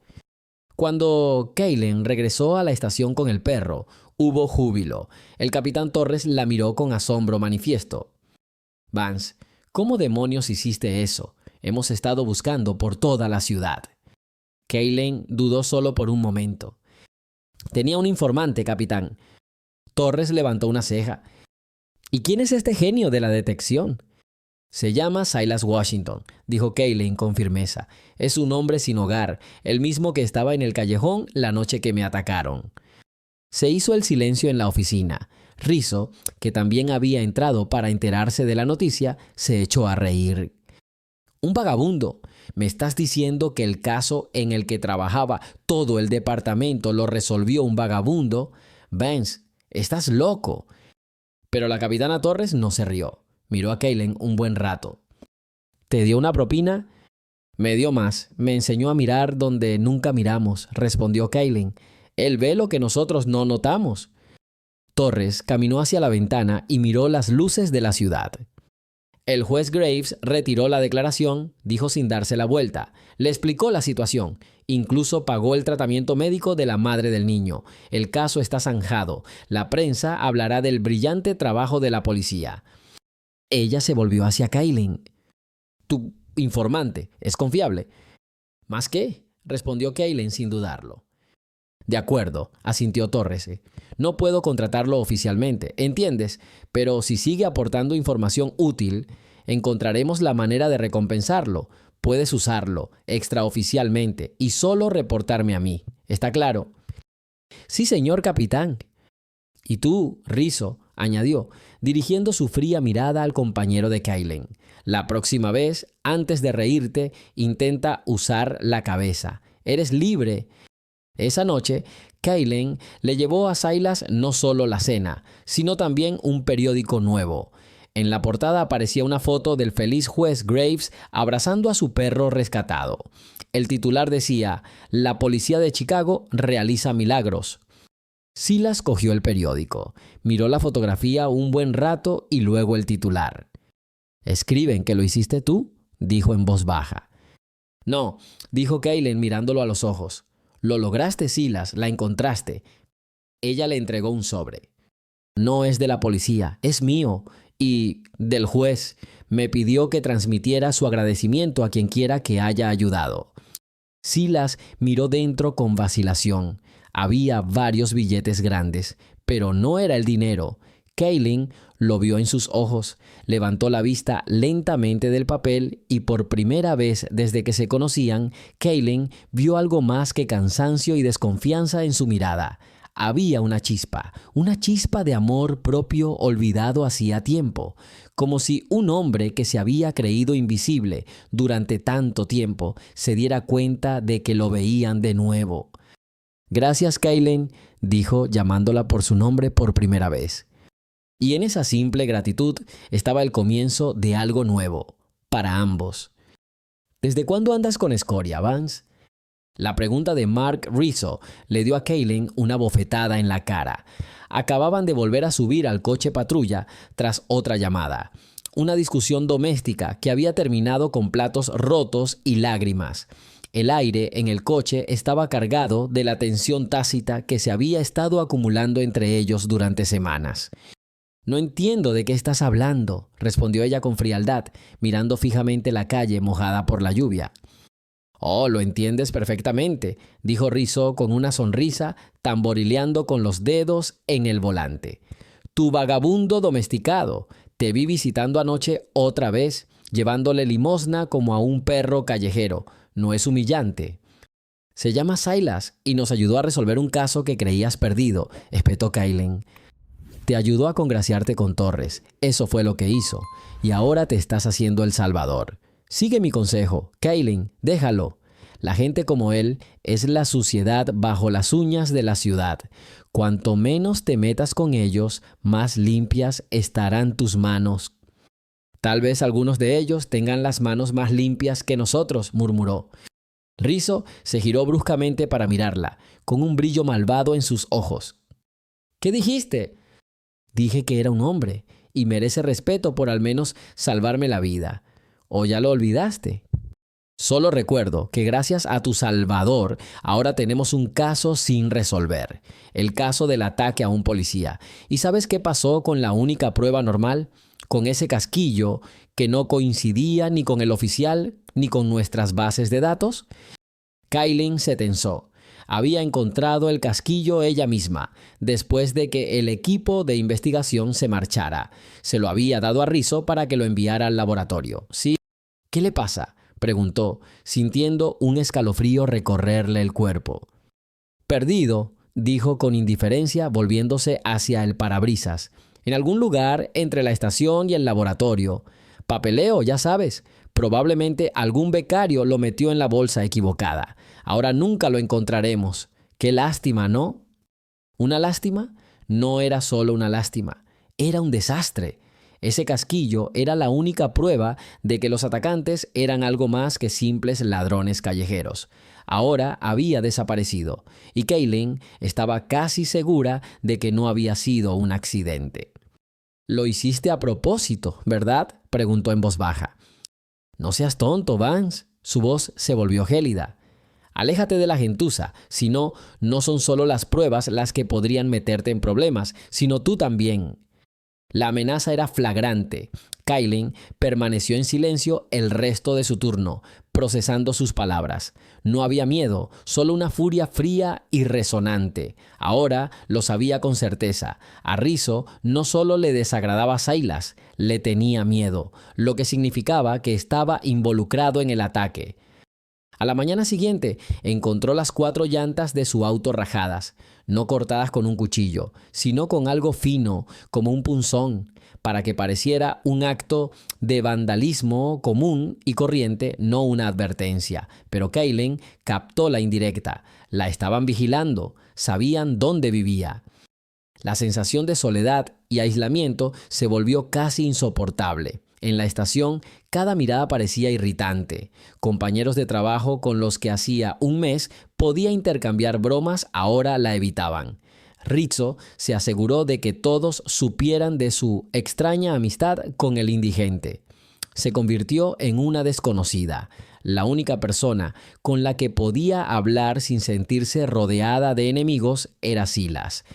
S1: Cuando Kaylen regresó a la estación con el perro, hubo júbilo. El capitán Torres la miró con asombro manifiesto. «Vance, ¿cómo demonios hiciste eso? Hemos estado buscando por toda la ciudad». Kaylen dudó solo por un momento. «Tenía un informante, capitán». Torres levantó una ceja. «¿Y quién es este genio de la detección?» «Se llama Silas Washington», dijo Kaylen con firmeza. «Es un hombre sin hogar, el mismo que estaba en el callejón la noche que me atacaron». Se hizo el silencio en la oficina. Rizzo, que también había entrado para enterarse de la noticia, se echó a reír. «¿Un vagabundo? ¿Me estás diciendo que el caso en el que trabajaba todo el departamento lo resolvió un vagabundo? Vance, estás loco». Pero la capitana Torres no se rió. Miró a Kaylen un buen rato. «¿Te dio una propina?» «Me dio más. Me enseñó a mirar donde nunca miramos», respondió Kaylen. «Él ve lo que nosotros no notamos». Torres caminó hacia la ventana y miró las luces de la ciudad. El juez Graves retiró la declaración, dijo sin darse la vuelta. Le explicó la situación. Incluso pagó el tratamiento médico de la madre del niño. El caso está zanjado. La prensa hablará del brillante trabajo de la policía. Ella se volvió hacia Kaylin. Tu informante es confiable. ¿Más qué? Respondió Kaylin sin dudarlo. De acuerdo, asintió Torres. No puedo contratarlo oficialmente, ¿entiendes? Pero si sigue aportando información útil, encontraremos la manera de recompensarlo. Puedes usarlo extraoficialmente y solo reportarme a mí. ¿Está claro? Sí, señor capitán. Y tú, Rizzo, añadió, dirigiendo su fría mirada al compañero de Kaylin. La próxima vez, antes de reírte, intenta usar la cabeza. Eres libre. Esa noche, Kaylin le llevó a Silas no solo la cena, sino también un periódico nuevo. En la portada aparecía una foto del feliz juez Graves abrazando a su perro rescatado. El titular decía, «La policía de Chicago realiza milagros». Silas cogió el periódico, miró la fotografía un buen rato y luego el titular. «¿Escriben que lo hiciste tú?», dijo en voz baja. «No», dijo Kaylin mirándolo a los ojos. «Lo lograste, Silas, la encontraste». Ella le entregó un sobre. «No es de la policía, es mío y del juez. Me pidió que transmitiera su agradecimiento a quien quiera que haya ayudado». Silas miró dentro con vacilación. Había varios billetes grandes, pero no era el dinero. Kaylin lo vio en sus ojos, levantó la vista lentamente del papel y por primera vez desde que se conocían, Kaylin vio algo más que cansancio y desconfianza en su mirada. Había una chispa de amor propio olvidado hacía tiempo, como si un hombre que se había creído invisible durante tanto tiempo se diera cuenta de que lo veían de nuevo. «Gracias, Kaylin», dijo llamándola por su nombre por primera vez. Y en esa simple gratitud estaba el comienzo de algo nuevo, para ambos. «¿Desde cuándo andas con escoria, Vance?». La pregunta de Mark Rizzo le dio a Kaylin una bofetada en la cara. Acababan de volver a subir al coche patrulla tras otra llamada. Una discusión doméstica que había terminado con platos rotos y lágrimas. El aire en el coche estaba cargado de la tensión tácita que se había estado acumulando entre ellos durante semanas. «No entiendo de qué estás hablando», respondió ella con frialdad, mirando fijamente la calle mojada por la lluvia. «Oh, lo entiendes perfectamente», dijo Rizzo con una sonrisa, tamborileando con los dedos en el volante. «Tu vagabundo domesticado. Te vi visitando anoche otra vez, llevándole limosna como a un perro callejero. ¿No es humillante?». «Se llama Silas y nos ayudó a resolver un caso que creías perdido», espetó Kaylin. «Te ayudó a congraciarte con Torres. Eso fue lo que hizo. Y ahora te estás haciendo el salvador. Sigue mi consejo. Kaylin, déjalo. La gente como él es la suciedad bajo las uñas de la ciudad. Cuanto menos te metas con ellos, más limpias estarán tus manos». «Tal vez algunos de ellos tengan las manos más limpias que nosotros», murmuró. Rizzo se giró bruscamente para mirarla, con un brillo malvado en sus ojos. «¿Qué dijiste?». «Dije que era un hombre y merece respeto por al menos salvarme la vida. ¿O ya lo olvidaste?». «Solo recuerdo que gracias a tu salvador ahora tenemos un caso sin resolver. El caso del ataque a un policía. ¿Y sabes qué pasó con la única prueba normal? Con ese casquillo que no coincidía ni con el oficial ni con nuestras bases de datos». Kaylin se tensó. Había encontrado el casquillo ella misma, después de que el equipo de investigación se marchara. Se lo había dado a Rizzo para que lo enviara al laboratorio. «¿Sí? ¿Qué le pasa?», preguntó, sintiendo un escalofrío recorrerle el cuerpo. «Perdido», dijo con indiferencia, volviéndose hacia el parabrisas. «En algún lugar entre la estación y el laboratorio. Papeleo, ya sabes. Probablemente algún becario lo metió en la bolsa equivocada. Ahora nunca lo encontraremos. Qué lástima, ¿no?». ¿Una lástima? No era solo una lástima. Era un desastre. Ese casquillo era la única prueba de que los atacantes eran algo más que simples ladrones callejeros. Ahora había desaparecido y Kaylin estaba casi segura de que no había sido un accidente. Lo hiciste a propósito, ¿verdad?, preguntó en voz baja. No seas tonto, Vance. Su voz se volvió gélida. Aléjate de la gentuza, si no, no son solo las pruebas las que podrían meterte en problemas, sino tú también. La amenaza era flagrante. Kaylin permaneció en silencio el resto de su turno, procesando sus palabras. No había miedo, solo una furia fría y resonante. Ahora lo sabía con certeza. A Rizzo no solo le desagradaba Silas, le tenía miedo, lo que significaba que estaba involucrado en el ataque. A la mañana siguiente encontró las 4 llantas de su auto rajadas, no cortadas con un cuchillo, sino con algo fino, como un punzón, para que pareciera un acto de vandalismo común y corriente, no una advertencia. Pero Kaylin captó la indirecta. La estaban vigilando, sabían dónde vivía. La sensación de soledad y aislamiento se volvió casi insoportable. En la estación, cada mirada parecía irritante. Compañeros de trabajo con los que hacía un mes podía intercambiar bromas, ahora la evitaban. Rizzo se aseguró de que todos supieran de su extraña amistad con el indigente. Se convirtió en una desconocida, la única persona con la que podía hablar sin sentirse rodeada de enemigos era Silas.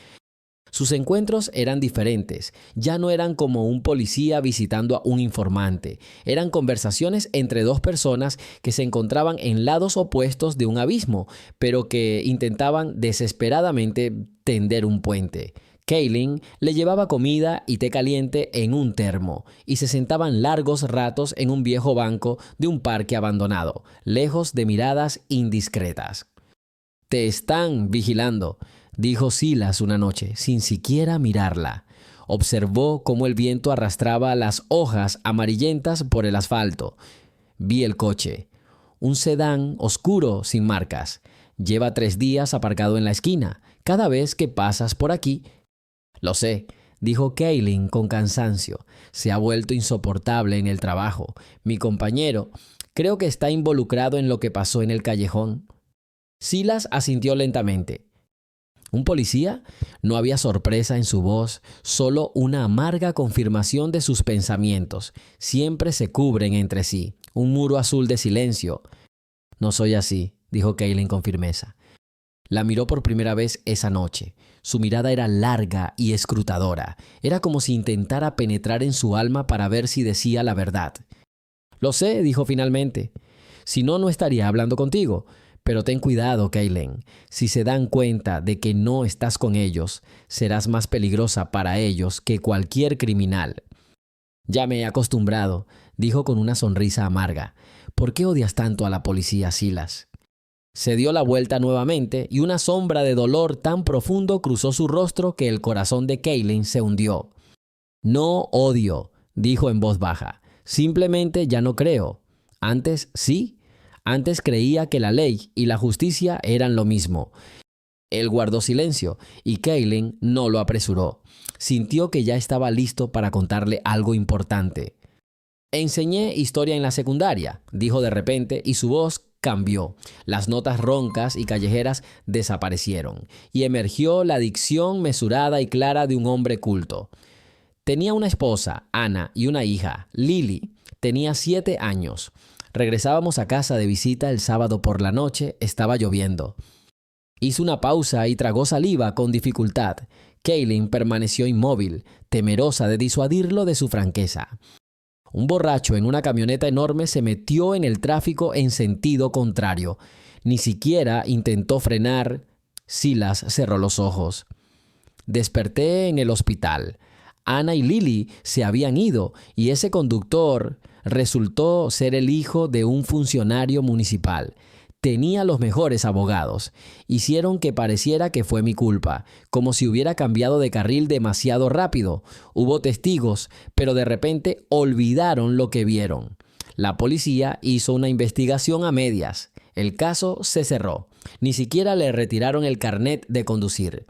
S1: Sus encuentros eran diferentes, ya no eran como un policía visitando a un informante, eran conversaciones entre 2 personas que se encontraban en lados opuestos de un abismo, pero que intentaban desesperadamente tender un puente. Kaylin le llevaba comida y té caliente en un termo y se sentaban largos ratos en un viejo banco de un parque abandonado, lejos de miradas indiscretas. «Te están vigilando», dijo Silas una noche, sin siquiera mirarla. Observó cómo el viento arrastraba las hojas amarillentas por el asfalto. Vi el coche. Un sedán oscuro sin marcas. Lleva 3 días aparcado en la esquina. Cada vez que pasas por aquí... Lo sé, dijo Kaylin con cansancio. Se ha vuelto insoportable en el trabajo. Mi compañero creo que está involucrado en lo que pasó en el callejón. Silas asintió lentamente. ¿Un policía? No había sorpresa en su voz, solo una amarga confirmación de sus pensamientos. Siempre se cubren entre sí. Un muro azul de silencio. No soy así, dijo Kaylin con firmeza. La miró por primera vez esa noche. Su mirada era larga y escrutadora. Era como si intentara penetrar en su alma para ver si decía la verdad. Lo sé, dijo finalmente. Si no, no estaría hablando contigo. Pero ten cuidado, Kaylin. Si se dan cuenta de que no estás con ellos, serás más peligrosa para ellos que cualquier criminal. Ya me he acostumbrado, dijo con una sonrisa amarga. ¿Por qué odias tanto a la policía, Silas? Se dio la vuelta nuevamente y una sombra de dolor tan profundo cruzó su rostro que el corazón de Kaylin se hundió. No odio, dijo en voz baja. Simplemente ya no creo. Antes sí. Antes creía que la ley y la justicia eran lo mismo. Él guardó silencio y Kaylin no lo apresuró. Sintió que ya estaba listo para contarle algo importante. Enseñé historia en la secundaria, dijo de repente y su voz cambió. Las notas roncas y callejeras desaparecieron y emergió la dicción mesurada y clara de un hombre culto. Tenía una esposa, Ana, y una hija, Lily. Tenía 7 años. Regresábamos a casa de visita el sábado por la noche, estaba lloviendo. Hizo una pausa y tragó saliva con dificultad. Kaylin permaneció inmóvil, temerosa de disuadirlo de su franqueza. Un borracho en una camioneta enorme se metió en el tráfico en sentido contrario. Ni siquiera intentó frenar. Silas cerró los ojos. Desperté en el hospital. Ana y Lily se habían ido y ese conductor resultó ser el hijo de un funcionario municipal. Tenía los mejores abogados. Hicieron que pareciera que fue mi culpa, como si hubiera cambiado de carril demasiado rápido. Hubo testigos, pero de repente olvidaron lo que vieron. La policía hizo una investigación a medias. El caso se cerró. Ni siquiera le retiraron el carnet de conducir.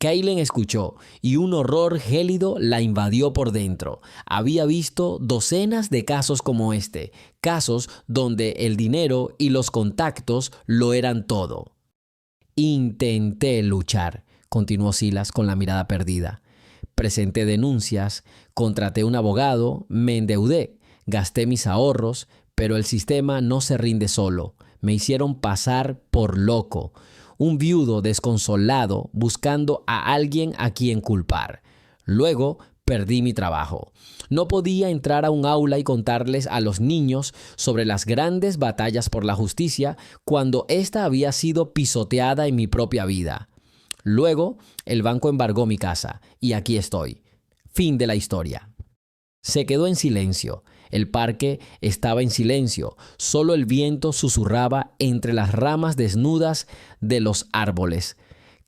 S1: Kaylin escuchó y un horror gélido la invadió por dentro. Había visto docenas de casos como este, casos donde el dinero y los contactos lo eran todo. Intenté luchar, continuó Silas con la mirada perdida, Presenté denuncias, contraté un abogado, me endeudé, gasté mis ahorros, pero el sistema no se rinde solo. Me hicieron pasar por loco, un viudo desconsolado buscando a alguien a quien culpar. Luego perdí mi trabajo. No podía entrar a un aula y contarles a los niños sobre las grandes batallas por la justicia cuando ésta había sido pisoteada en mi propia vida. Luego, el banco embargó mi casa y aquí estoy. Fin de la historia. Se quedó en silencio. El parque estaba en silencio. Solo el viento susurraba entre las ramas desnudas de los árboles.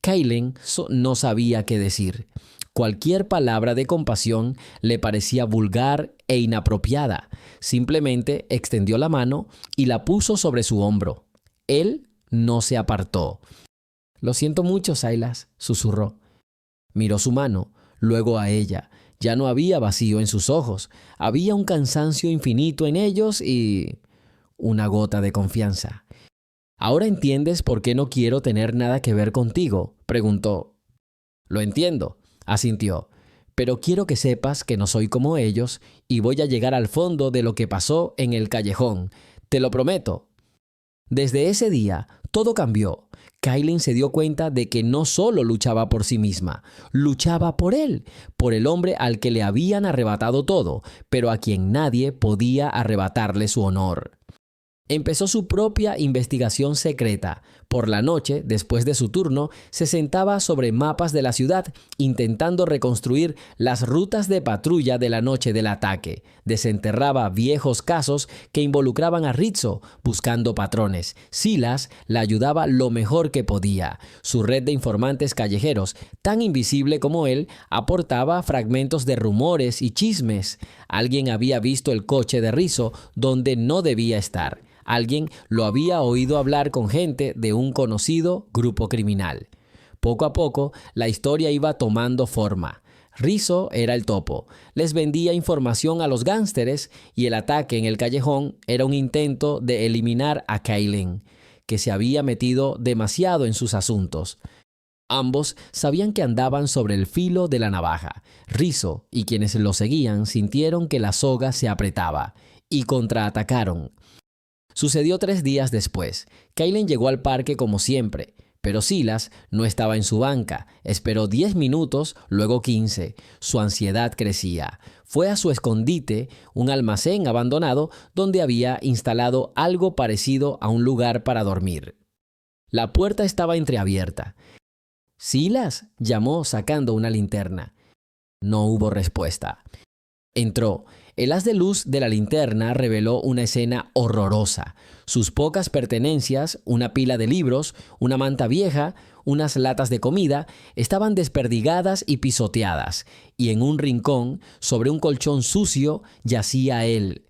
S1: Kaylin no sabía qué decir. Cualquier palabra de compasión le parecía vulgar e inapropiada. Simplemente extendió la mano y la puso sobre su hombro. Él no se apartó. «Lo siento mucho, Silas», susurró. Miró su mano, luego a ella. Ya no había vacío en sus ojos. Había un cansancio infinito en ellos y una gota de confianza. «¿Ahora entiendes por qué no quiero tener nada que ver contigo?», preguntó. «Lo entiendo», asintió. «Pero quiero que sepas que no soy como ellos y voy a llegar al fondo de lo que pasó en el callejón. Te lo prometo». Desde ese día, todo cambió. Kaylin se dio cuenta de que no solo luchaba por sí misma, luchaba por él, por el hombre al que le habían arrebatado todo, pero a quien nadie podía arrebatarle su honor. Empezó su propia investigación secreta. Por la noche, después de su turno, se sentaba sobre mapas de la ciudad, intentando reconstruir las rutas de patrulla de la noche del ataque. Desenterraba viejos casos que involucraban a Rizzo, buscando patrones. Silas la ayudaba lo mejor que podía. Su red de informantes callejeros, tan invisible como él, aportaba fragmentos de rumores y chismes. Alguien había visto el coche de Rizzo donde no debía estar. Alguien lo había oído hablar con gente de un conocido grupo criminal. Poco a poco, la historia iba tomando forma. Rizzo era el topo. Les vendía información a los gánsteres y el ataque en el callejón era un intento de eliminar a Kaylin, que se había metido demasiado en sus asuntos. Ambos sabían que andaban sobre el filo de la navaja. Rizzo y quienes lo seguían sintieron que la soga se apretaba y contraatacaron. Sucedió 3 días después. Kaylin llegó al parque como siempre, pero Silas no estaba en su banca. Esperó 10 minutos, luego 15. Su ansiedad crecía. Fue a su escondite, un almacén abandonado donde había instalado algo parecido a un lugar para dormir. La puerta estaba entreabierta. «¿Silas?», llamó sacando una linterna. No hubo respuesta. Entró. El haz de luz de la linterna reveló una escena horrorosa. Sus pocas pertenencias, una pila de libros, una manta vieja, unas latas de comida, estaban desperdigadas y pisoteadas, y en un rincón, sobre un colchón sucio, yacía él.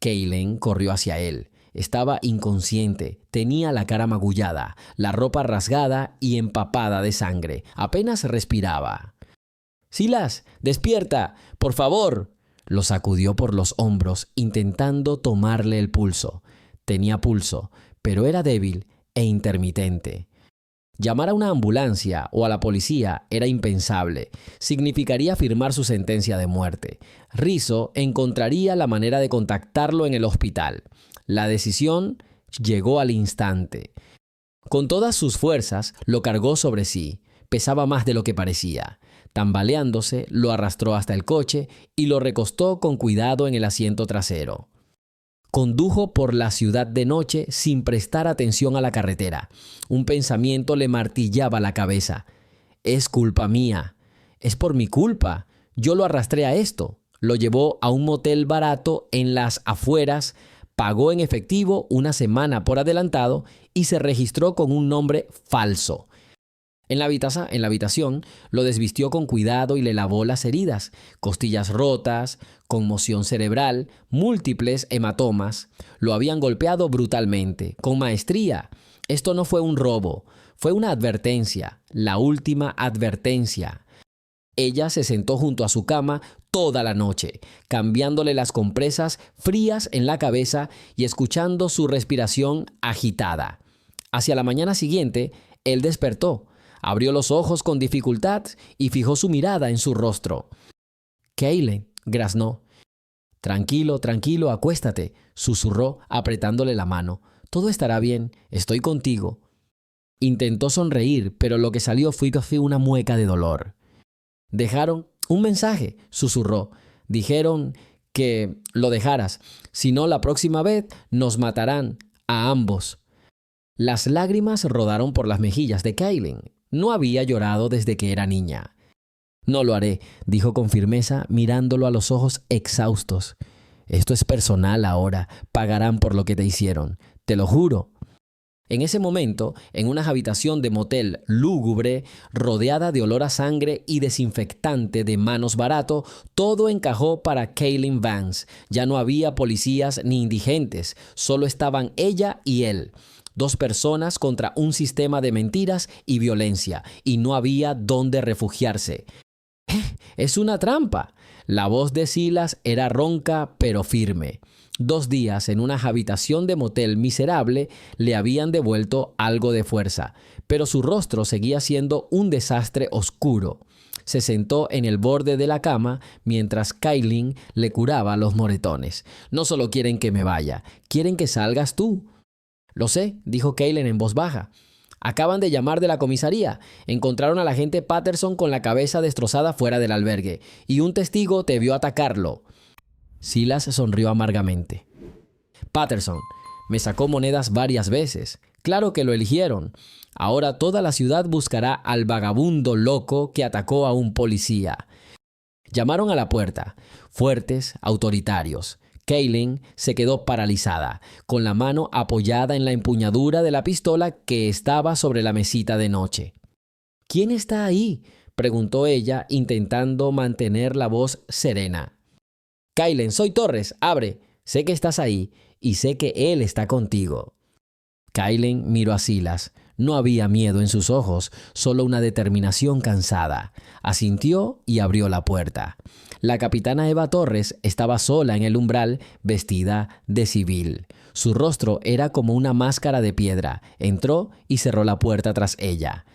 S1: Kaylin corrió hacia él. Estaba inconsciente, tenía la cara magullada, la ropa rasgada y empapada de sangre. Apenas respiraba. «Silas, despierta, por favor». Lo sacudió por los hombros, intentando tomarle el pulso. Tenía pulso, pero era débil e intermitente. Llamar a una ambulancia o a la policía era impensable. Significaría firmar su sentencia de muerte. Rizzo encontraría la manera de contactarlo en el hospital. La decisión llegó al instante. Con todas sus fuerzas, lo cargó sobre sí. Pesaba más de lo que parecía. Tambaleándose, lo arrastró hasta el coche y lo recostó con cuidado en el asiento trasero. Condujo por la ciudad de noche sin prestar atención a la carretera. Un pensamiento le martillaba la cabeza. «Es culpa mía. Es por mi culpa. Yo lo arrastré a esto». Lo llevó a un motel barato en las afueras, pagó en efectivo una semana por adelantado y se registró con un nombre falso. En la habitación, lo desvistió con cuidado y le lavó las heridas, costillas rotas, conmoción cerebral, múltiples hematomas. Lo habían golpeado brutalmente, con maestría. Esto no fue un robo, fue una advertencia, la última advertencia. Ella se sentó junto a su cama toda la noche, cambiándole las compresas frías en la cabeza y escuchando su respiración agitada. Hacia la mañana siguiente, él despertó. Abrió los ojos con dificultad y fijó su mirada en su rostro. «Kaylen», graznó. «Tranquilo, tranquilo, acuéstate», susurró apretándole la mano. «Todo estará bien, estoy contigo». Intentó sonreír, pero lo que salió fue una mueca de dolor. «Dejaron un mensaje», susurró. «Dijeron que lo dejaras. Si no, la próxima vez nos matarán a ambos». Las lágrimas rodaron por las mejillas de Kaylen. No había llorado desde que era niña. «No lo haré», dijo con firmeza, mirándolo a los ojos exhaustos. «Esto es personal ahora. Pagarán por lo que te hicieron. Te lo juro». En ese momento, en una habitación de motel lúgubre, rodeada de olor a sangre y desinfectante de manos barato, todo encajó para Kaylen Vance. Ya no había policías ni indigentes, solo estaban ella y él. Dos personas contra un sistema de mentiras y violencia, y no había dónde refugiarse. «Es una trampa». La voz de Silas era ronca pero firme. 2 días en una habitación de motel miserable le habían devuelto algo de fuerza, pero su rostro seguía siendo un desastre oscuro. Se sentó en el borde de la cama mientras Kaylen le curaba los moretones. «No solo quieren que me vaya, quieren que salgas tú». «Lo sé», dijo Kaylen en voz baja. «Acaban de llamar de la comisaría. Encontraron al agente Patterson con la cabeza destrozada fuera del albergue, y un testigo te vio atacarlo». Silas sonrió amargamente. «Patterson me sacó monedas varias veces. Claro que lo eligieron. Ahora toda la ciudad buscará al vagabundo loco que atacó a un policía». Llamaron a la puerta, fuertes, autoritarios. Kaylen se quedó paralizada, con la mano apoyada en la empuñadura de la pistola que estaba sobre la mesita de noche. «¿Quién está ahí?», preguntó ella, intentando mantener la voz serena. «Kaylen, soy Torres, abre. Sé que estás ahí y sé que él está contigo». Kaylen miró a Silas. No había miedo en sus ojos, solo una determinación cansada. Asintió y abrió la puerta. La capitana Eva Torres estaba sola en el umbral, vestida de civil. Su rostro era como una máscara de piedra. Entró y cerró la puerta tras ella.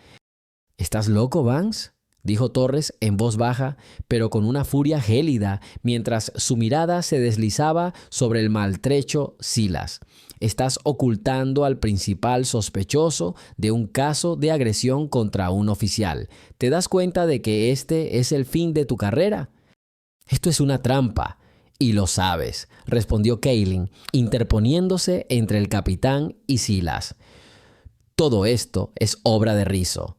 S1: «¿Estás loco, Vance?», dijo Torres en voz baja, pero con una furia gélida, mientras su mirada se deslizaba sobre el maltrecho Silas. «Estás ocultando al principal sospechoso de un caso de agresión contra un oficial. ¿Te das cuenta de que este es el fin de tu carrera? Esto es una trampa, y lo sabes», respondió Kaylen, interponiéndose entre el capitán y Silas. «Todo esto es obra de Rizzo».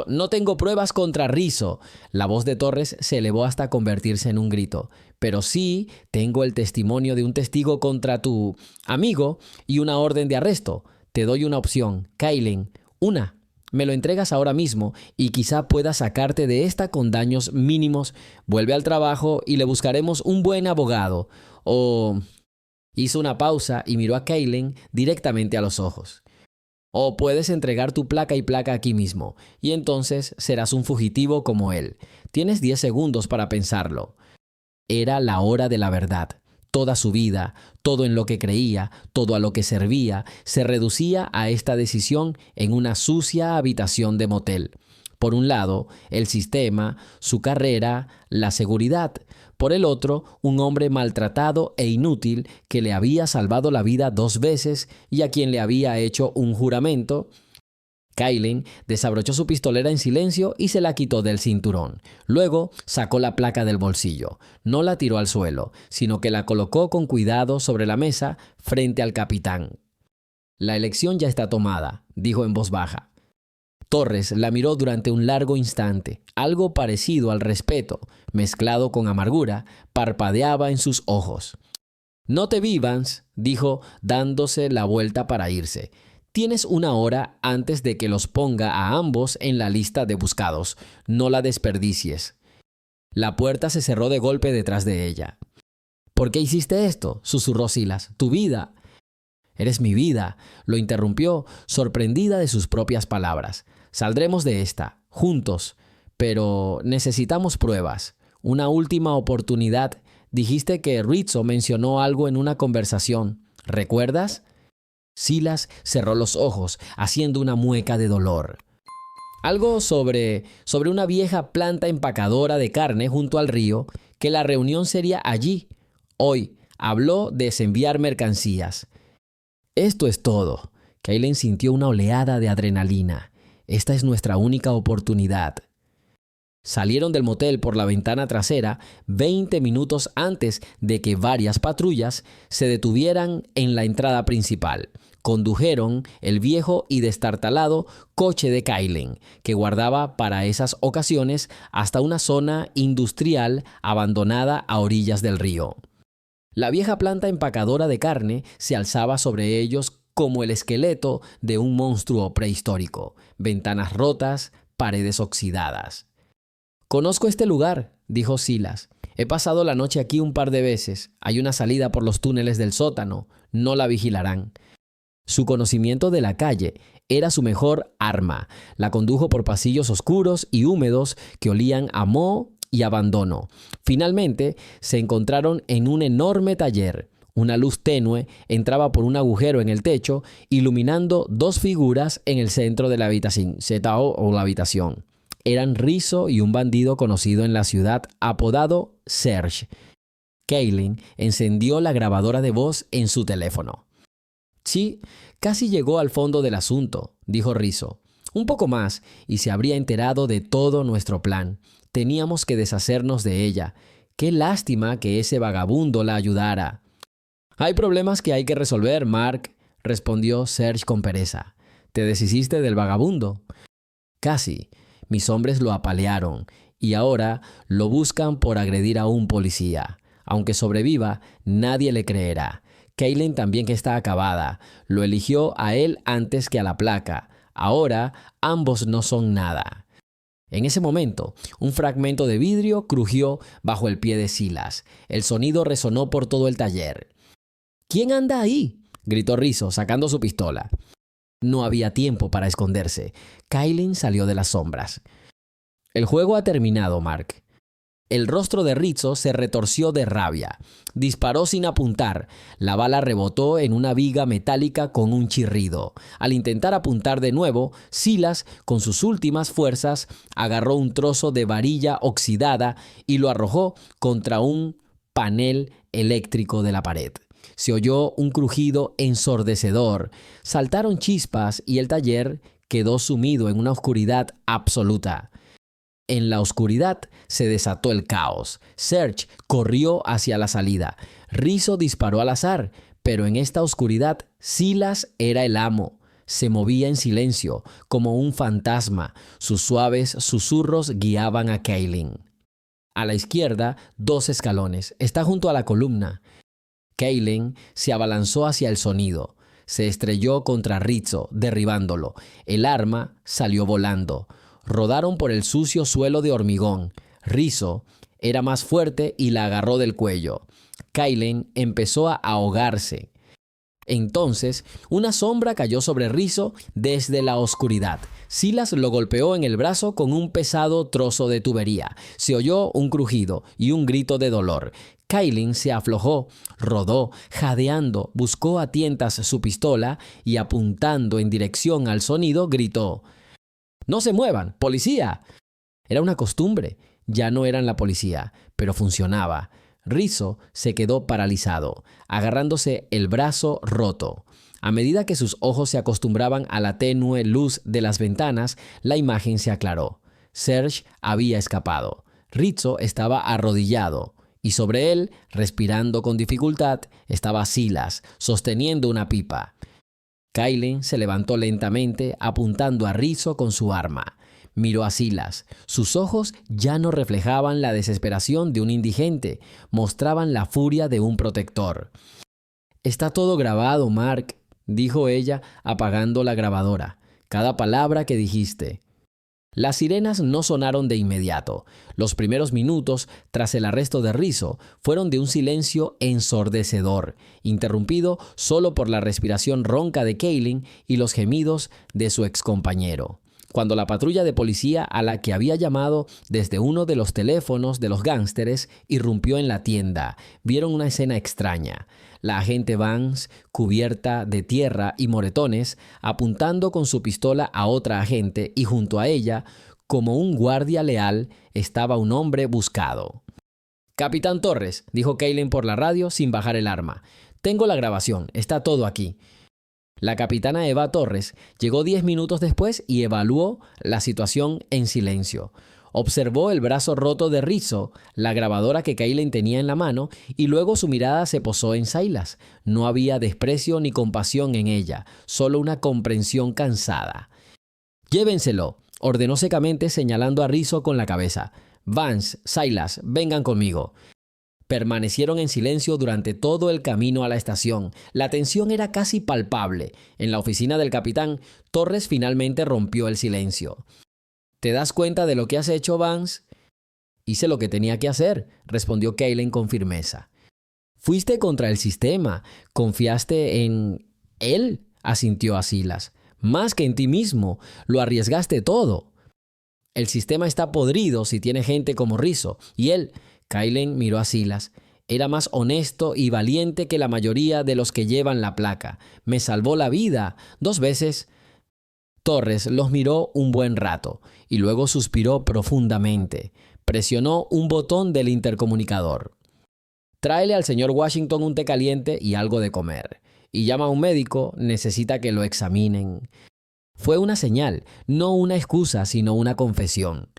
S1: «No tengo pruebas contra Rizzo». La voz de Torres se elevó hasta convertirse en un grito. «Pero sí tengo el testimonio de un testigo contra tu amigo y una orden de arresto. Te doy una opción, Kaylen. Una. Me lo entregas ahora mismo y quizá pueda sacarte de esta con daños mínimos. Vuelve al trabajo y le buscaremos un buen abogado. O...». Hizo una pausa y miró a Kaylen directamente a los ojos. «O puedes entregar tu placa y placa aquí mismo, y entonces serás un fugitivo como él. Tienes 10 segundos para pensarlo». Era la hora de la verdad. Toda su vida, todo en lo que creía, todo a lo que servía, se reducía a esta decisión en una sucia habitación de motel. Por un lado, el sistema, su carrera, la seguridad. Por el otro, un hombre maltratado e inútil que le había salvado la vida 2 veces y a quien le había hecho un juramento. Kaylen desabrochó su pistolera en silencio y se la quitó del cinturón. Luego sacó la placa del bolsillo. No la tiró al suelo, sino que la colocó con cuidado sobre la mesa frente al capitán. «La elección ya está tomada», dijo en voz baja. Torres la miró durante un largo instante. Algo parecido al respeto, mezclado con amargura, parpadeaba en sus ojos. «No te vi, Vance», dijo, dándose la vuelta para irse. «Tienes 1 hora antes de que los ponga a ambos en la lista de buscados. No la desperdicies». La puerta se cerró de golpe detrás de ella. «¿Por qué hiciste esto?», susurró Silas. «Tu vida». «Eres mi vida», lo interrumpió, sorprendida de sus propias palabras. «Saldremos de esta, juntos, pero necesitamos pruebas. Una última oportunidad. Dijiste que Rizzo mencionó algo en una conversación. ¿Recuerdas?». Silas cerró los ojos, haciendo una mueca de dolor. Algo sobre una vieja planta empacadora de carne junto al río, que la reunión sería allí. Hoy habló de desenviar mercancías. Esto es todo. Kaylen sintió una oleada de adrenalina. Esta es nuestra única oportunidad. Salieron del motel por la ventana trasera 20 minutos antes de que varias patrullas se detuvieran en la entrada principal. Condujeron el viejo y destartalado coche de Kaylen, que guardaba para esas ocasiones, hasta una zona industrial abandonada a orillas del río. La vieja planta empacadora de carne se alzaba sobre ellos como el esqueleto de un monstruo prehistórico, ventanas rotas, paredes oxidadas. «Conozco este lugar», dijo Silas. «He pasado la noche aquí un par de veces. Hay una salida por los túneles del sótano. No la vigilarán». Su conocimiento de la calle era su mejor arma. La condujo por pasillos oscuros y húmedos que olían a moho y abandono. Finalmente, se encontraron en un enorme taller. Una luz tenue entraba por un agujero en el techo, iluminando dos figuras en el centro de la habitación, la habitación. Eran Rizzo y un bandido conocido en la ciudad apodado Serge. Kaylen encendió la grabadora de voz en su teléfono. «Sí, casi llegó al fondo del asunto», dijo Rizzo. «Un poco más y se habría enterado de todo nuestro plan. Teníamos que deshacernos de ella. Qué lástima que ese vagabundo la ayudara». «Hay problemas que hay que resolver, Mark», respondió Serge con pereza. «¿Te deshiciste del vagabundo?» «Casi. Mis hombres lo apalearon y ahora lo buscan por agredir a un policía. Aunque sobreviva, nadie le creerá. Kaylen también que está acabada. Lo eligió a él antes que a la placa. Ahora ambos no son nada». En ese momento, un fragmento de vidrio crujió bajo el pie de Silas. El sonido resonó por todo el taller. «¿Quién anda ahí?», gritó Rizzo, sacando su pistola. No había tiempo para esconderse. Kaylen salió de las sombras. «El juego ha terminado, Mark». El rostro de Rizzo se retorció de rabia. Disparó sin apuntar. La bala rebotó en una viga metálica con un chirrido. Al intentar apuntar de nuevo, Silas, con sus últimas fuerzas, agarró un trozo de varilla oxidada y lo arrojó contra un panel eléctrico de la pared. Se oyó un crujido ensordecedor. Saltaron chispas y el taller quedó sumido en una oscuridad absoluta. En la oscuridad se desató el caos. Serge corrió hacia la salida. Rizzo disparó al azar, pero en esta oscuridad Silas era el amo. Se movía en silencio, como un fantasma. Sus suaves susurros guiaban a Kaylen. A la izquierda, 2 escalones. Está junto a la columna. Kaylen se abalanzó hacia el sonido. Se estrelló contra Rizzo, derribándolo. El arma salió volando. Rodaron por el sucio suelo de hormigón. Rizzo era más fuerte y la agarró del cuello. Kaylen empezó a ahogarse. Entonces, una sombra cayó sobre Rizzo desde la oscuridad. Silas lo golpeó en el brazo con un pesado trozo de tubería. Se oyó un crujido y un grito de dolor. Kaylen se aflojó, rodó, jadeando, buscó a tientas su pistola y apuntando en dirección al sonido, gritó: «¡No se muevan! ¡Policía!». Era una costumbre. Ya no eran la policía, pero funcionaba. Rizzo se quedó paralizado, agarrándose el brazo roto. A medida que sus ojos se acostumbraban a la tenue luz de las ventanas, la imagen se aclaró. Serge había escapado. Rizzo estaba arrodillado y sobre él, respirando con dificultad, estaba Silas, sosteniendo una pipa. Kaylen se levantó lentamente, apuntando a Rizzo con su arma. Miró a Silas. Sus ojos ya no reflejaban la desesperación de un indigente, mostraban la furia de un protector. «Está todo grabado, Mark», dijo ella, apagando la grabadora. «Cada palabra que dijiste». Las sirenas no sonaron de inmediato. Los primeros minutos, tras el arresto de Rizzo, fueron de un silencio ensordecedor, interrumpido solo por la respiración ronca de Kaylen y los gemidos de su excompañero. cuando la patrulla de policía a la que había llamado desde uno de los teléfonos de los gángsteres irrumpió en la tienda. Vieron una escena extraña. La agente Vance, cubierta de tierra y moretones, apuntando con su pistola a otra agente, y junto a ella, como un guardia leal, estaba un hombre buscado. «Capitán Torres», dijo Cailen por la radio sin bajar el arma. «Tengo la grabación, está todo aquí». La capitana Eva Torres llegó 10 minutos después y evaluó la situación en silencio. Observó el brazo roto de Rizzo, la grabadora que Cailen tenía en la mano, y luego su mirada se posó en Silas. No había desprecio ni compasión en ella, solo una comprensión cansada. «Llévenselo», ordenó secamente señalando a Rizzo con la cabeza. «Vance, Silas, vengan conmigo». Permanecieron en silencio durante todo el camino a la estación. La tensión era casi palpable. En la oficina del capitán, Torres finalmente rompió el silencio. «¿Te das cuenta de lo que has hecho, Vance?» «Hice lo que tenía que hacer», respondió Cailen con firmeza. «Fuiste contra el sistema. Confiaste en él», asintió a Silas. «Más que en ti mismo. Lo arriesgaste todo. El sistema está podrido si tiene gente como Rizzo. Y él». Cailen miró a Silas. «Era más honesto y valiente que la mayoría de los que llevan la placa. Me salvó la vida 2 veces». Torres los miró un buen rato y luego suspiró profundamente. Presionó un botón del intercomunicador. «Tráele al señor Washington un té caliente y algo de comer. Y llama a un médico, necesita que lo examinen». Fue una señal, no una excusa, sino una confesión.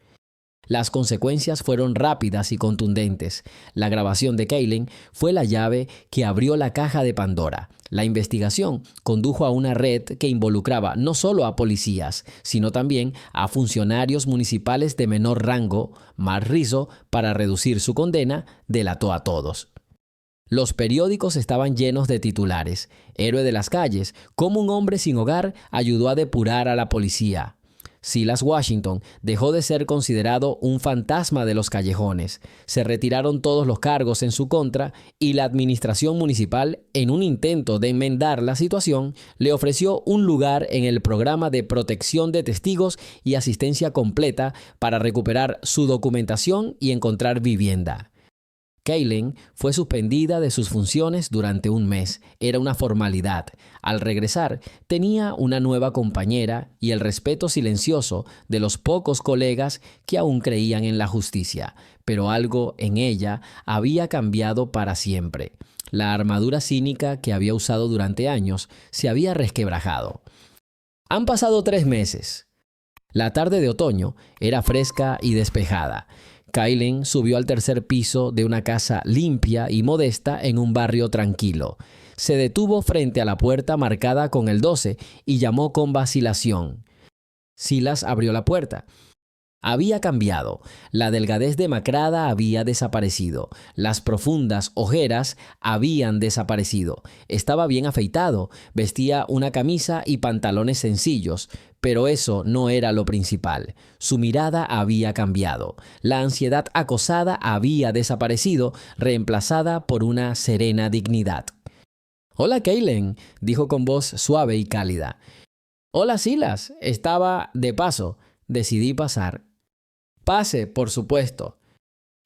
S1: Las consecuencias fueron rápidas y contundentes. La grabación de Cailen fue la llave que abrió la caja de Pandora. La investigación condujo a una red que involucraba no solo a policías, sino también a funcionarios municipales de menor rango. Mark Rizzo, para reducir su condena, delató a todos. Los periódicos estaban llenos de titulares. «Héroe de las calles», «Cómo un hombre sin hogar ayudó a depurar a la policía». Silas Washington dejó de ser considerado un fantasma de los callejones. Se retiraron todos los cargos en su contra y la administración municipal, en un intento de enmendar la situación, le ofreció un lugar en el programa de protección de testigos y asistencia completa para recuperar su documentación y encontrar vivienda. Cailen fue suspendida de sus funciones durante 1 mes. Era una formalidad. Al regresar, tenía una nueva compañera y el respeto silencioso de los pocos colegas que aún creían en la justicia. Pero algo en ella había cambiado para siempre. La armadura cínica que había usado durante años se había resquebrajado. Han pasado 3 meses. La tarde de otoño era fresca y despejada. Cailen subió al 3er piso de una casa limpia y modesta en un barrio tranquilo. Se detuvo frente a la puerta marcada con el 12 y llamó con vacilación. Silas abrió la puerta. Había cambiado. La delgadez demacrada había desaparecido. Las profundas ojeras habían desaparecido. Estaba bien afeitado. Vestía una camisa y pantalones sencillos. Pero eso no era lo principal. Su mirada había cambiado. La ansiedad acosada había desaparecido, reemplazada por una serena dignidad. «Hola, Cailen», dijo con voz suave y cálida. «Hola, Silas. Estaba de paso. Decidí pasar». «Pase, por supuesto».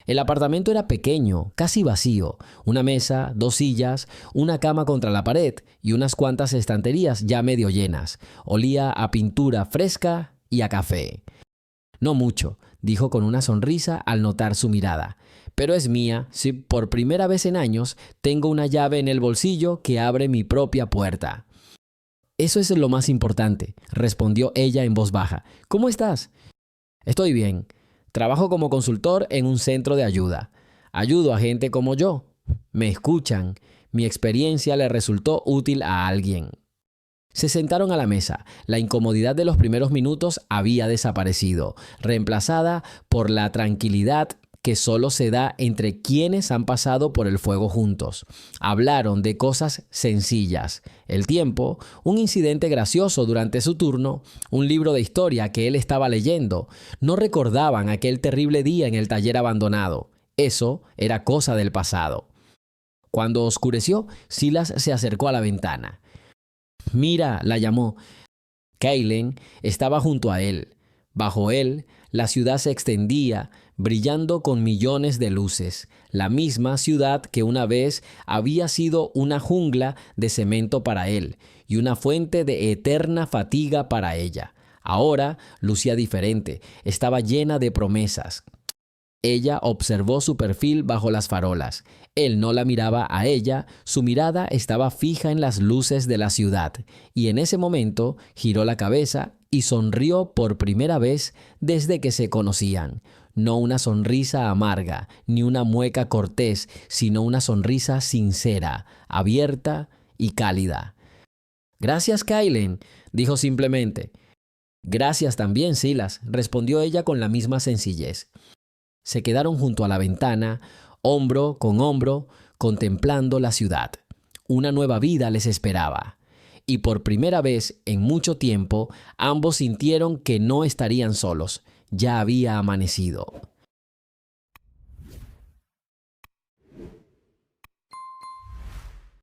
S1: El apartamento era pequeño, casi vacío. Una mesa, 2 sillas, una cama contra la pared y unas cuantas estanterías ya medio llenas. Olía a pintura fresca y a café. «No mucho», dijo con una sonrisa al notar su mirada. «Pero es mía. Si por primera vez en años tengo una llave en el bolsillo que abre mi propia puerta». «Eso es lo más importante», respondió ella en voz baja. «¿Cómo estás?» «Estoy bien. Trabajo como consultor en un centro de ayuda. Ayudo a gente como yo. Me escuchan. Mi experiencia le resultó útil a alguien». Se sentaron a la mesa. La incomodidad de los primeros minutos había desaparecido, reemplazada por la tranquilidad que solo se da entre quienes han pasado por el fuego juntos. Hablaron de cosas sencillas: el tiempo, un incidente gracioso durante su turno, un libro de historia que él estaba leyendo. No recordaban aquel terrible día en el taller abandonado. Eso era cosa del pasado. Cuando oscureció, Silas se acercó a la ventana. «Mira», la llamó. Cailen estaba junto a él. Bajo él, la ciudad se extendía, brillando con millones de luces, la misma ciudad que una vez había sido una jungla de cemento para él y una fuente de eterna fatiga para ella. Ahora lucía diferente, estaba llena de promesas. Ella observó su perfil bajo las farolas. Él no la miraba a ella, su mirada estaba fija en las luces de la ciudad, y en ese momento giró la cabeza y sonrió por primera vez desde que se conocían. No una sonrisa amarga, ni una mueca cortés, sino una sonrisa sincera, abierta y cálida. «Gracias, Kaylen», dijo simplemente. «Gracias también, Silas», respondió ella con la misma sencillez. Se quedaron junto a la ventana, hombro con hombro, contemplando la ciudad. Una nueva vida les esperaba. Y por primera vez en mucho tiempo, ambos sintieron que no estarían solos. Ya había amanecido.